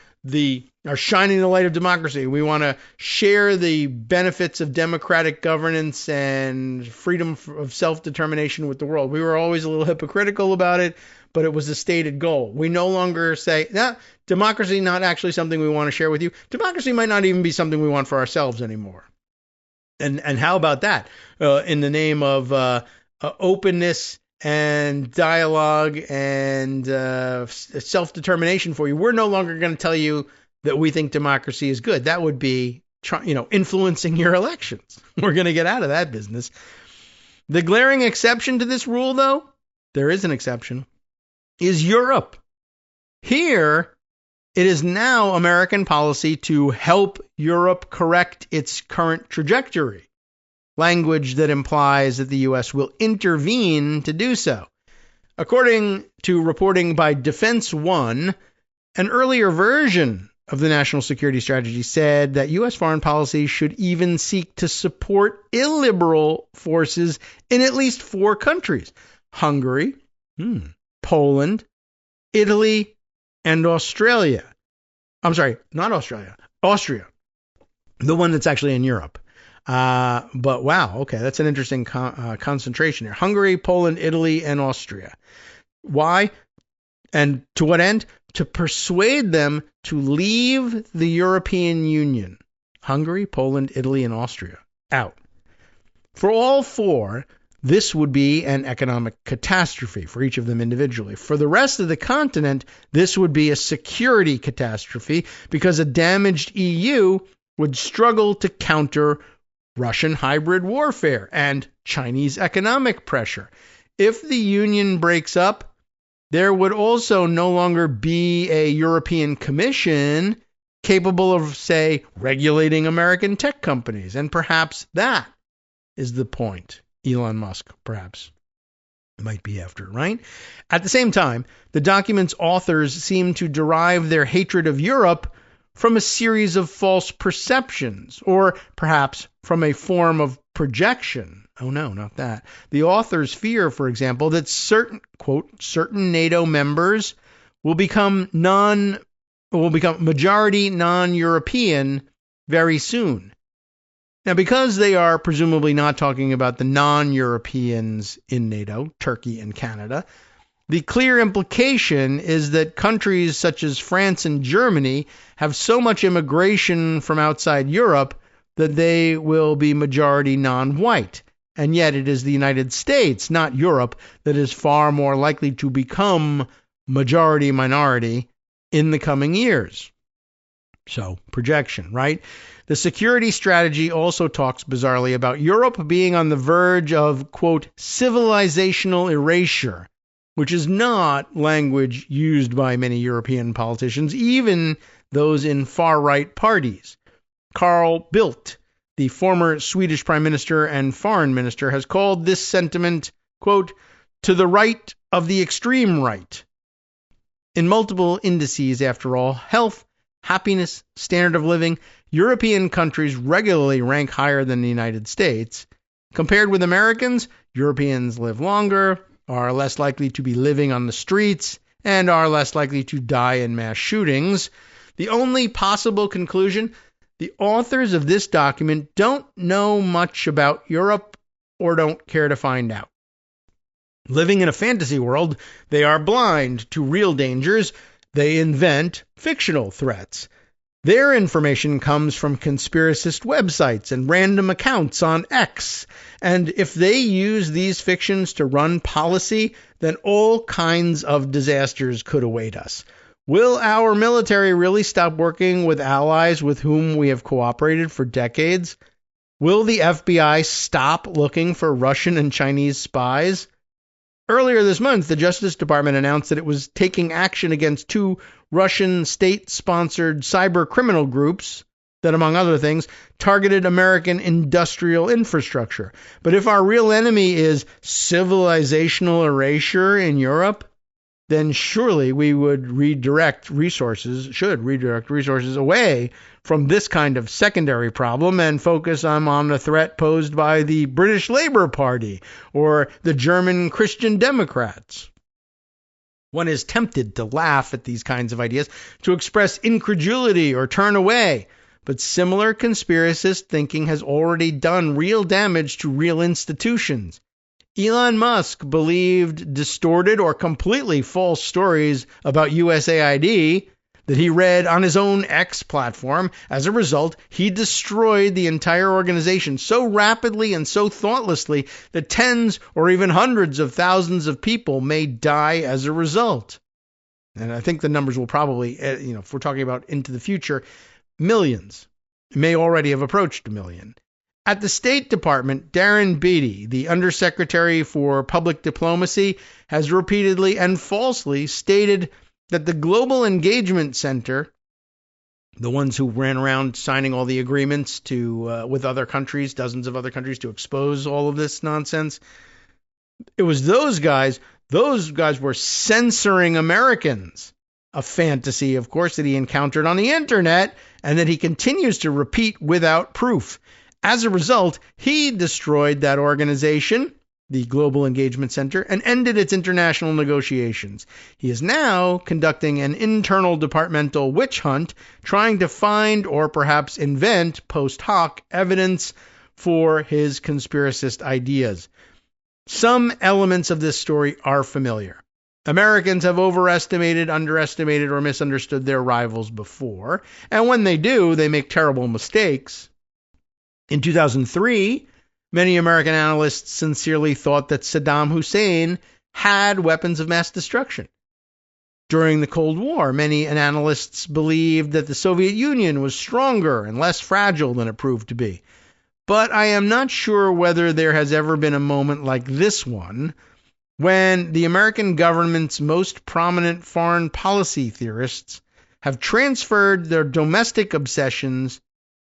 shining the light of democracy. We want to share the benefits of democratic governance and freedom of self-determination with the world. We were always a little hypocritical about it, but it was a stated goal. We no longer say, democracy not actually something we want to share with you. Democracy might not even be something we want for ourselves anymore. And how about that? In the name of openness and dialogue and self-determination for you, we're no longer going to tell you that we think democracy is good. That would be, influencing your elections. We're going to get out of that business. The glaring exception to this rule, though, there is an exception, is Europe. Here, it is now American policy to help Europe correct its current trajectory. Language that implies that the U.S. will intervene to do so. According to reporting by Defense One, an earlier version of the national security strategy said that U.S. foreign policy should even seek to support illiberal forces in at least 4 countries: Hungary, Poland, Italy, and Australia. I'm sorry, not Australia, Austria, the one that's actually in Europe. But wow, okay, that's an interesting concentration here. Hungary, Poland, Italy, and Austria. Why? And to what end? To persuade them to leave the European Union. Hungary, Poland, Italy, and Austria out. For all four, this would be an economic catastrophe for each of them individually. For the rest of the continent, this would be a security catastrophe because a damaged EU would struggle to counter Russian hybrid warfare and Chinese economic pressure. If the Union breaks up, there would also no longer be a European Commission capable of, say, regulating American tech companies. And perhaps that is the point Elon Musk perhaps might be after, right? At the same time, the document's authors seem to derive their hatred of Europe from a series of false perceptions, or perhaps from a form of projection. Oh no, not that. The authors fear, for example, that certain NATO members will become majority non-European very soon. Now, because they are presumably not talking about the non-Europeans in NATO, Turkey and Canada, the clear implication is that countries such as France and Germany have so much immigration from outside Europe that they will be majority non-white. And yet it is the United States, not Europe, that is far more likely to become majority minority in the coming years. So, projection, right? The security strategy also talks bizarrely about Europe being on the verge of, quote, civilizational erasure, which is not language used by many European politicians, even those in far-right parties. Carl Bildt, the former Swedish Prime Minister and Foreign Minister, has called this sentiment, quote, to the right of the extreme right. In multiple indices, after all, health, happiness, standard of living, European countries regularly rank higher than the United States. Compared with Americans, Europeans live longer, are less likely to be living on the streets, and are less likely to die in mass shootings. The only possible conclusion, the authors of this document don't know much about Europe or don't care to find out. Living in a fantasy world, they are blind to real dangers. They invent fictional threats. Their information comes from conspiracist websites and random accounts on X. And if they use these fictions to run policy, then all kinds of disasters could await us. Will our military really stop working with allies with whom we have cooperated for decades? Will the FBI stop looking for Russian and Chinese spies? Earlier this month, the Justice Department announced that it was taking action against two Russian state-sponsored cyber criminal groups that, among other things, targeted American industrial infrastructure. But if our real enemy is civilizational erasure in Europe, then surely we would redirect resources away from this kind of secondary problem and focus on the threat posed by the British Labour Party or the German Christian Democrats. One is tempted to laugh at these kinds of ideas, to express incredulity or turn away, but similar conspiracist thinking has already done real damage to real institutions. Elon Musk believed distorted or completely false stories about USAID that he read on his own X platform. As a result, he destroyed the entire organization so rapidly and so thoughtlessly that tens or even hundreds of thousands of people may die as a result. And I think the numbers will probably, if we're talking about into the future, millions. It may already have approached a million. At the State Department, Darren Beattie, the Undersecretary for Public Diplomacy, has repeatedly and falsely stated that the Global Engagement Center, the ones who ran around signing all the agreements with other countries, dozens of other countries, to expose all of this nonsense, it was those guys were censoring Americans. A fantasy, of course, that he encountered on the internet and that he continues to repeat without proof. As a result, he destroyed that organization, the Global Engagement Center, and ended its international negotiations. He is now conducting an internal departmental witch hunt, trying to find or perhaps invent post hoc evidence for his conspiracist ideas. Some elements of this story are familiar. Americans have overestimated, underestimated, or misunderstood their rivals before, and when they do, they make terrible mistakes. In 2003, many American analysts sincerely thought that Saddam Hussein had weapons of mass destruction. During the Cold War, many analysts believed that the Soviet Union was stronger and less fragile than it proved to be. But I am not sure whether there has ever been a moment like this one, when the American government's most prominent foreign policy theorists have transferred their domestic obsessions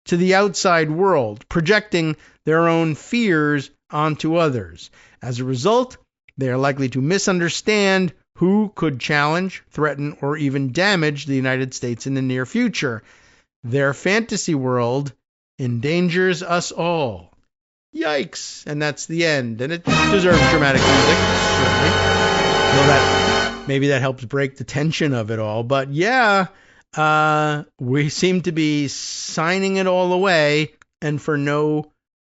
to the outside world, projecting their own fears onto others. As a result, they are likely to misunderstand who could challenge, threaten, or even damage the United States in the near future. Their fantasy world endangers us all. Yikes. And that's the end. And it deserves dramatic music, certainly. Though maybe that helps break the tension of it all. But yeah, we seem to be signing it all away, and for no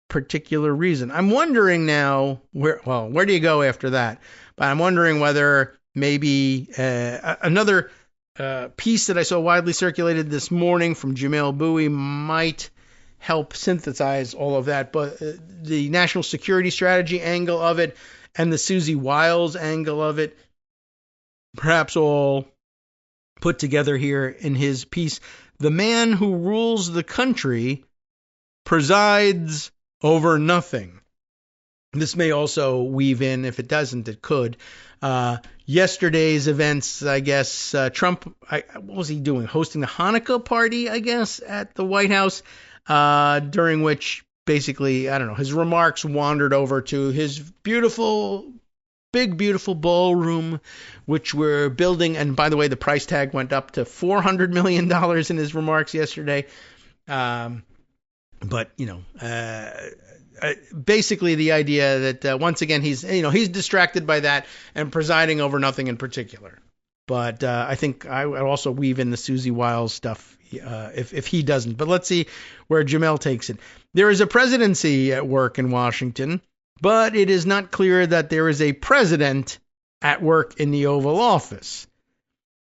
particular reason. I'm wondering now, where do you go after that? But I'm wondering whether maybe another piece that I saw widely circulated this morning from Jamel Bowie might help synthesize all of that. But the national security strategy angle of it and the Susie Wiles angle of it, perhaps all put together here in his piece. The man who rules the country presides over nothing. This may also weave in, if it doesn't, it could. Yesterday's events, I guess, Trump, what was he doing? Hosting the Hanukkah party, I guess, at the White House, during which basically, I don't know, his remarks wandered over to his beautiful ballroom, which we're building. And by the way, the price tag went up to $400 million in his remarks yesterday. But, basically the idea that once again he's distracted by that and presiding over nothing in particular. But I think I would also weave in the Susie Wiles stuff if he doesn't. But let's see where Jamel takes it. There is a presidency at work in Washington, but it is not clear that there is a president at work in the Oval Office.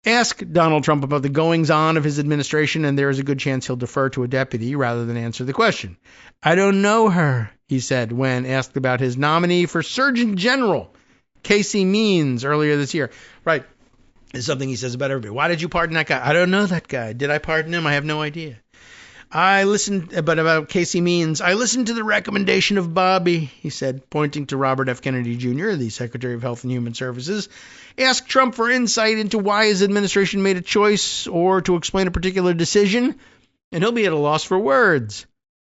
Ask Donald Trump about the goings-on of his administration, and there is a good chance he'll defer to a deputy rather than answer the question. I don't know her, he said when asked about his nominee for Surgeon General, Casey Means, earlier this year. Right. It's something he says about everybody. Why did you pardon that guy? I don't know that guy. Did I pardon him? I have no idea. But about Casey Means, I listened to the recommendation of Bobby, he said, pointing to Robert F. Kennedy Jr., the Secretary of Health and Human Services. Ask Trump for insight into why his administration made a choice or to explain a particular decision, and he'll be at a loss for words.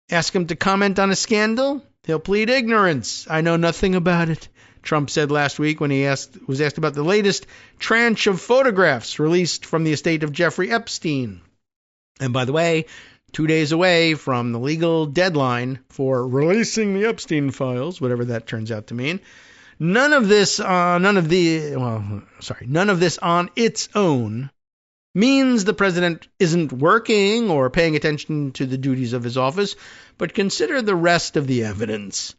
Ask him to comment on a scandal. He'll plead ignorance. I know nothing about it, Trump said last week when he was asked about the latest tranche of photographs released from the estate of Jeffrey Epstein. And by the way, 2 days away from the legal deadline for releasing the Epstein files, whatever that turns out to mean. None of this on its own means the president isn't working or paying attention to the duties of his office, but consider the rest of the evidence.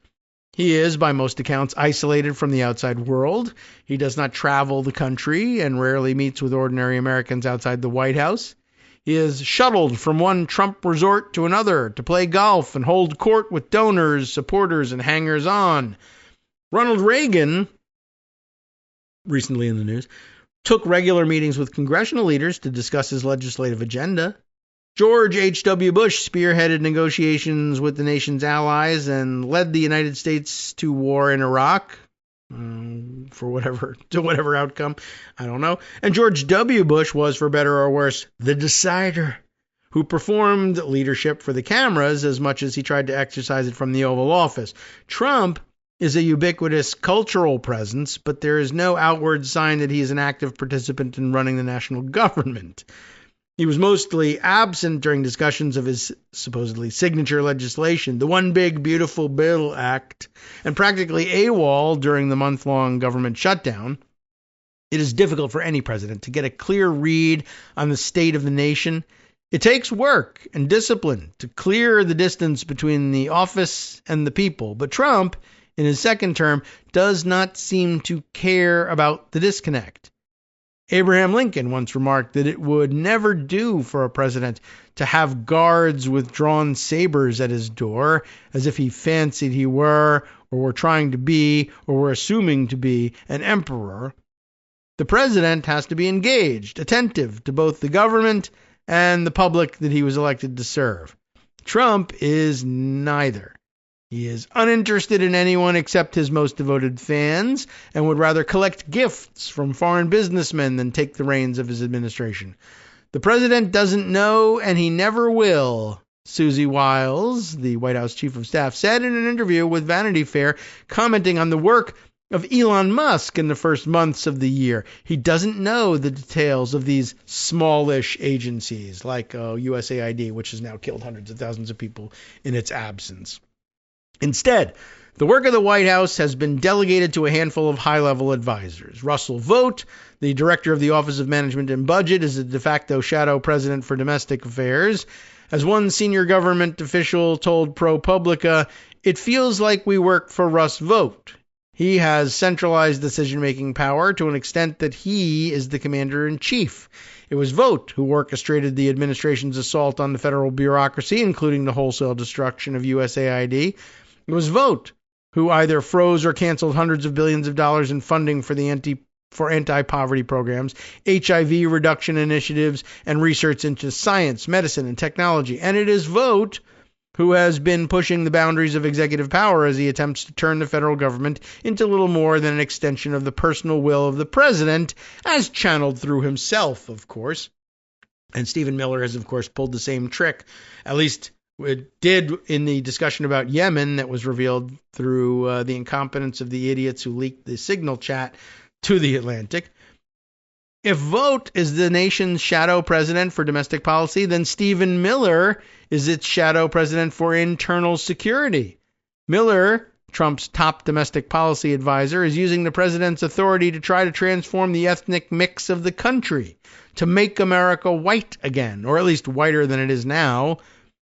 He is, by most accounts, isolated from the outside world. He does not travel the country and rarely meets with ordinary Americans outside the White House. He is shuttled from one Trump resort to another to play golf and hold court with donors, supporters, and hangers-on. Ronald Reagan, recently in the news, took regular meetings with congressional leaders to discuss his legislative agenda. George H.W. Bush spearheaded negotiations with the nation's allies and led the United States to war in Iraq. To whatever outcome, I don't know. And George W. Bush was, for better or worse, the decider, who performed leadership for the cameras as much as he tried to exercise it from the Oval Office. Trump is a ubiquitous cultural presence, but there is no outward sign that he is an active participant in running the national government. He was mostly absent during discussions of his supposedly signature legislation, the One Big Beautiful Bill Act, and practically AWOL during the month-long government shutdown. It is difficult for any president to get a clear read on the state of the nation It takes work and discipline to clear the distance between the office and the people, but Trump, in his second term, does not seem to care about the disconnect. Abraham Lincoln once remarked that it would never do for a president to have guards with drawn sabers at his door, as if he fancied he were, or were trying to be, or were assuming to be, an emperor. The president has to be engaged, attentive to both the government and the public that he was elected to serve. Trump is neither. He is uninterested in anyone except his most devoted fans, and would rather collect gifts from foreign businessmen than take the reins of his administration. The president doesn't know, and he never will, Susie Wiles, the White House chief of staff, said in an interview with Vanity Fair, commenting on the work of Elon Musk in the first months of the year. He doesn't know the details of these smallish agencies like USAID, which has now killed hundreds of thousands of people in its absence. Instead, the work of the White House has been delegated to a handful of high-level advisors. Russell Vought, the director of the Office of Management and Budget, is a de facto shadow president for domestic affairs. As one senior government official told ProPublica, "It feels like we work for Russ Vought. He has centralized decision-making power to an extent that he is the commander-in-chief. It was Vought who orchestrated the administration's assault on the federal bureaucracy, including the wholesale destruction of USAID. It was Vought who either froze or canceled hundreds of billions of dollars in funding for anti-poverty programs, HIV reduction initiatives, and research into science, medicine, and technology. And it is Vought who has been pushing the boundaries of executive power as he attempts to turn the federal government into little more than an extension of the personal will of the president, as channeled through himself, of course." And Stephen Miller has, of course, pulled the same trick, at least it did in the discussion about Yemen that was revealed through the incompetence of the idiots who leaked the Signal chat to the Atlantic. If Vought is the nation's shadow president for domestic policy, then Stephen Miller is its shadow president for internal security. Miller, Trump's top domestic policy advisor, is using the president's authority to try to transform the ethnic mix of the country, to make America white again, or at least whiter than it is now.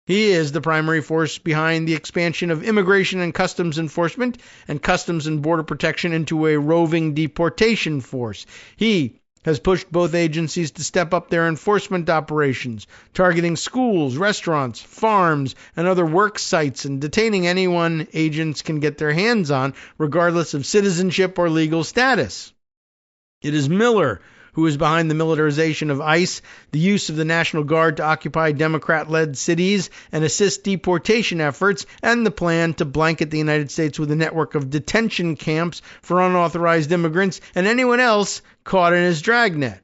He is the primary force behind the expansion of immigration and customs enforcement and customs and border protection into a roving deportation force. He has pushed both agencies to step up their enforcement operations, targeting schools, restaurants, farms, and other work sites, and detaining anyone agents can get their hands on, regardless of citizenship or legal status. It is Miller who is behind the militarization of ICE, the use of the National Guard to occupy Democrat-led cities and assist deportation efforts, and the plan to blanket the United States with a network of detention camps for unauthorized immigrants and anyone else caught in his dragnet.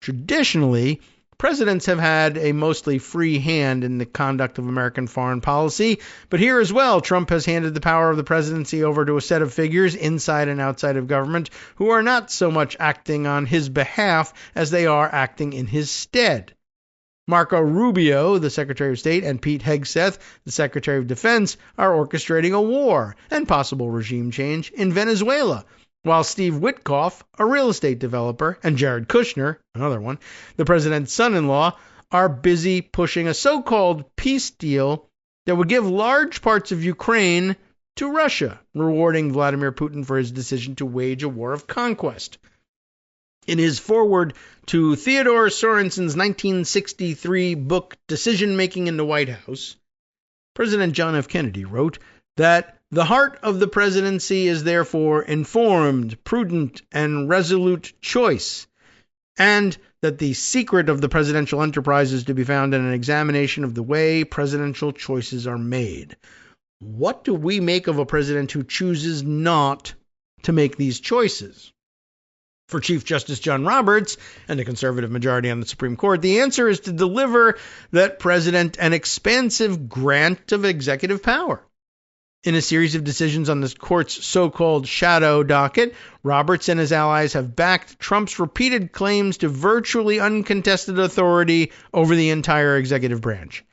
Traditionally, presidents have had a mostly free hand in the conduct of American foreign policy, but here as well, Trump has handed the power of the presidency over to a set of figures inside and outside of government who are not so much acting on his behalf as they are acting in his stead. Marco Rubio, the Secretary of State, and Pete Hegseth, the Secretary of Defense, are orchestrating a war and possible regime change in Venezuela, while Steve Witkoff, a real estate developer, and Jared Kushner, another one, the president's son-in-law, are busy pushing a so-called peace deal that would give large parts of Ukraine to Russia, rewarding Vladimir Putin for his decision to wage a war of conquest. In his foreword to Theodore Sorensen's 1963 book, Decision Making in the White House, President John F. Kennedy wrote that the heart of the presidency is therefore informed, prudent, and resolute choice, and that the secret of the presidential enterprise is to be found in an examination of the way presidential choices are made. What do we make of a president who chooses not to make these choices? For Chief Justice John Roberts and the conservative majority on the Supreme Court, the answer is to deliver that president an expansive grant of executive power. In a series of decisions on this court's so-called shadow docket, Roberts and his allies have backed Trump's repeated claims to virtually uncontested authority over the entire executive branch.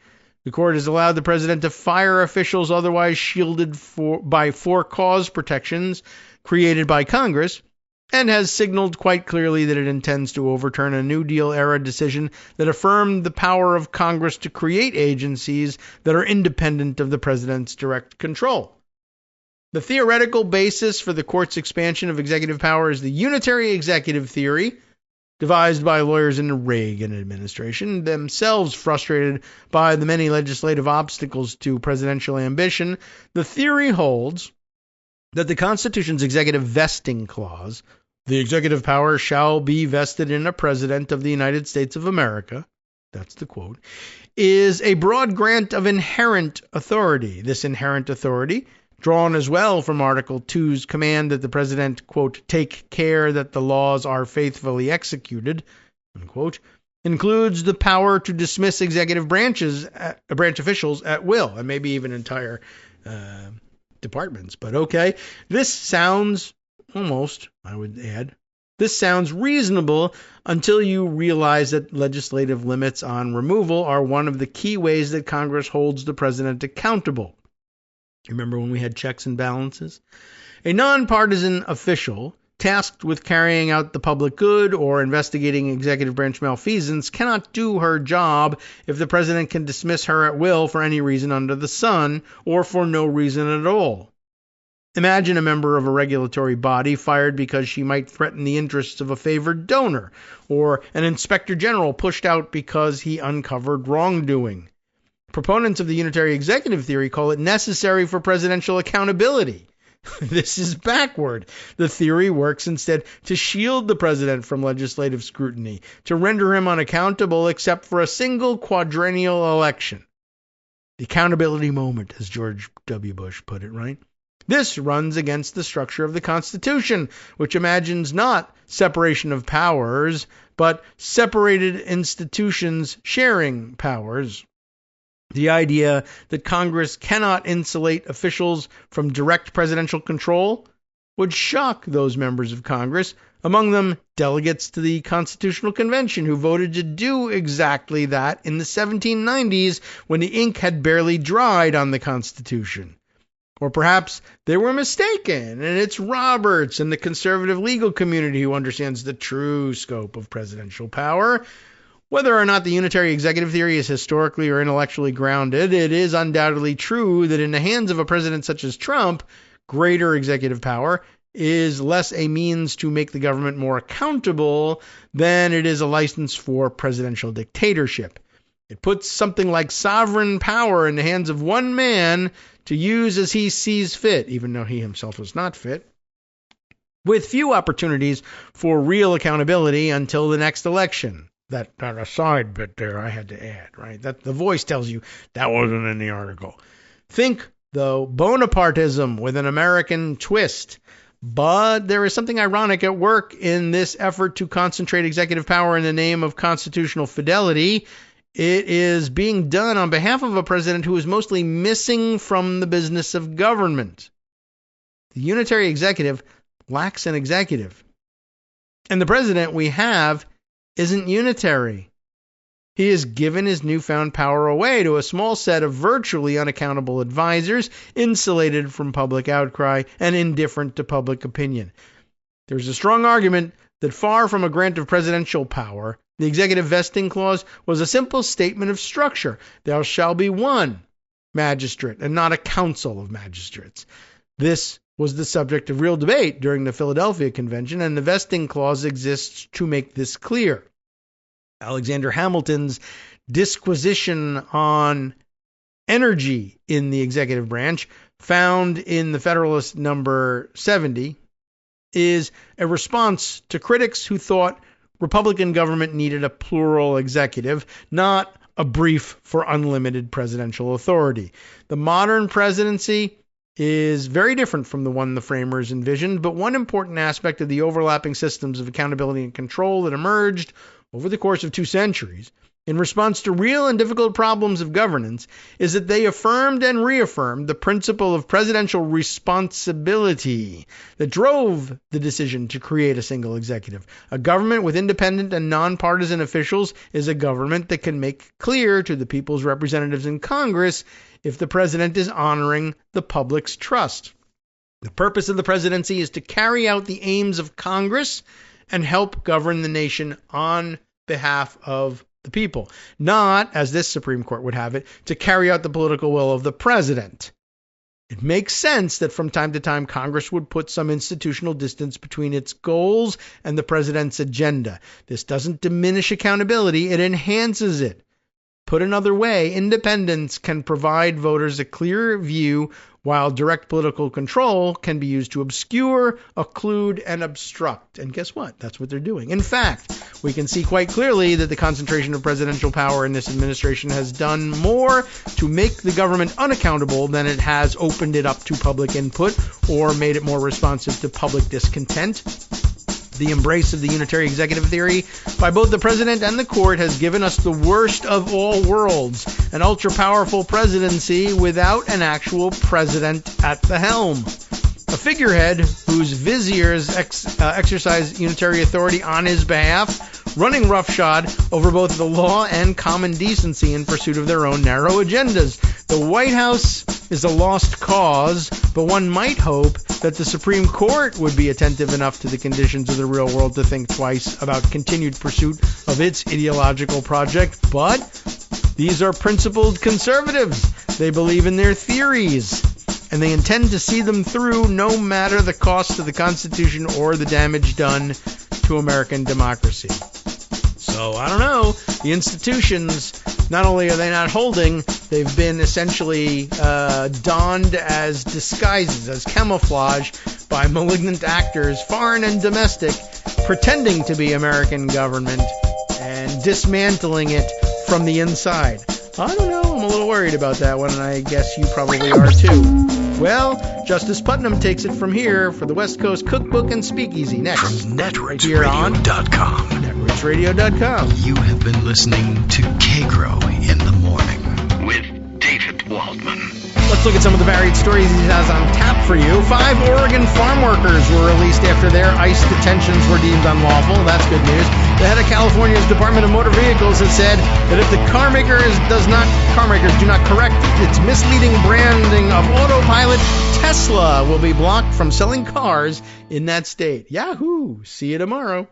The court has allowed the president to fire officials otherwise shielded by for-cause protections created by Congress, and has signaled quite clearly that it intends to overturn a New Deal-era decision that affirmed the power of Congress to create agencies that are independent of the president's direct control. The theoretical basis for the court's expansion of executive power is the unitary executive theory, devised by lawyers in the Reagan administration, themselves frustrated by the many legislative obstacles to presidential ambition. The theory holds that the Constitution's executive vesting clause, the executive power shall be vested in a president of the United States of America, that's the quote, is a broad grant of inherent authority. This inherent authority, drawn as well from Article 2's command that the president, quote, take care that the laws are faithfully executed, unquote, includes the power to dismiss executive branch officials at will, and maybe even entire departments. But okay, this sounds almost, I would add, this sounds reasonable until you realize that legislative limits on removal are one of the key ways that Congress holds the president accountable. Remember when we had checks and balances? A nonpartisan official tasked with carrying out the public good or investigating executive branch malfeasance cannot do her job if the president can dismiss her at will for any reason under the sun or for no reason at all. Imagine a member of a regulatory body fired because she might threaten the interests of a favored donor, or an inspector general pushed out because he uncovered wrongdoing. Proponents of the unitary executive theory call it necessary for presidential accountability. This is backward. The theory works instead to shield the president from legislative scrutiny, to render him unaccountable except for a single quadrennial election. The accountability moment, as George W. Bush put it, right? This runs against the structure of the Constitution, which imagines not separation of powers, but separated institutions sharing powers. The idea that Congress cannot insulate officials from direct presidential control would shock those members of Congress, among them delegates to the Constitutional Convention who voted to do exactly that in the 1790s when the ink had barely dried on the Constitution. Or perhaps they were mistaken, and it's Roberts and the conservative legal community who understands the true scope of presidential power. Whether or not the unitary executive theory is historically or intellectually grounded, it is undoubtedly true that in the hands of a president such as Trump, greater executive power is less a means to make the government more accountable than it is a license for presidential dictatorship. It puts something like sovereign power in the hands of one man to use as he sees fit, even though he himself is not fit, with few opportunities for real accountability until the next election. That aside bit there I had to add, right? That the voice tells you that wasn't in the article. Think, though, Bonapartism with an American twist. But there is something ironic at work in this effort to concentrate executive power in the name of constitutional fidelity. It is being done on behalf of a president who is mostly missing from the business of government. The unitary executive lacks an executive. And the president we have isn't unitary. He has given his newfound power away to a small set of virtually unaccountable advisors, insulated from public outcry and indifferent to public opinion. There's a strong argument that far from a grant of presidential power, the executive vesting clause was a simple statement of structure. There shall be one magistrate and not a council of magistrates. This was the subject of real debate during the Philadelphia Convention, and the vesting clause exists to make this clear. Alexander Hamilton's disquisition on energy in the executive branch, found in the Federalist number 70, is a response to critics who thought Republican government needed a plural executive, not a brief for unlimited presidential authority. The modern presidency is very different from the one the framers envisioned, but one important aspect of the overlapping systems of accountability and control that emerged over the course of 2 centuries in response to real and difficult problems of governance is that they affirmed and reaffirmed the principle of presidential responsibility that drove the decision to create a single executive. A government with independent and nonpartisan officials is a government that can make clear to the people's representatives in Congress if the president is honoring the public's trust. The purpose of the presidency is to carry out the aims of Congress and help govern the nation on behalf of the people, not, as this Supreme Court would have it, to carry out the political will of the president. It makes sense that from time to time Congress would put some institutional distance between its goals and the president's agenda. This doesn't diminish accountability, it enhances it. Put another way, independence can provide voters a clear view, while direct political control can be used to obscure, occlude, and obstruct. And guess what? That's what they're doing. In fact, we can see quite clearly that the concentration of presidential power in this administration has done more to make the government unaccountable than it has opened it up to public input or made it more responsive to public discontent. The embrace of the unitary executive theory by both the president and the court has given us the worst of all worlds, an ultra-powerful presidency without an actual president at the helm. A figurehead whose viziers exercise unitary authority on his behalf, running roughshod over both the law and common decency in pursuit of their own narrow agendas. The White House is a lost cause, but one might hope that the Supreme Court would be attentive enough to the conditions of the real world to think twice about continued pursuit of its ideological project. But these are principled conservatives. They believe in their theories, and they intend to see them through no matter the cost to the Constitution or the damage done to American democracy. So, I don't know. The institutions, not only are they not holding, they've been essentially donned as disguises, as camouflage by malignant actors, foreign and domestic, pretending to be American government and dismantling it from the inside. I don't know. I'm a little worried about that one, and I guess you probably are too. Well, Justice Putnam takes it from here for the West Coast Cookbook and Speakeasy next. From netradio.com. Netradio.com. You have been listening to Kagro in the Morning with David Waldman. Let's look at some of the varied stories he has on tap for you. 5 Oregon farm workers were released after their ICE detentions were deemed unlawful. That's good news. The head of California's Department of Motor Vehicles has said that if the carmakers do not correct its misleading branding of autopilot, Tesla will be blocked from selling cars in that state. Yahoo! See you tomorrow.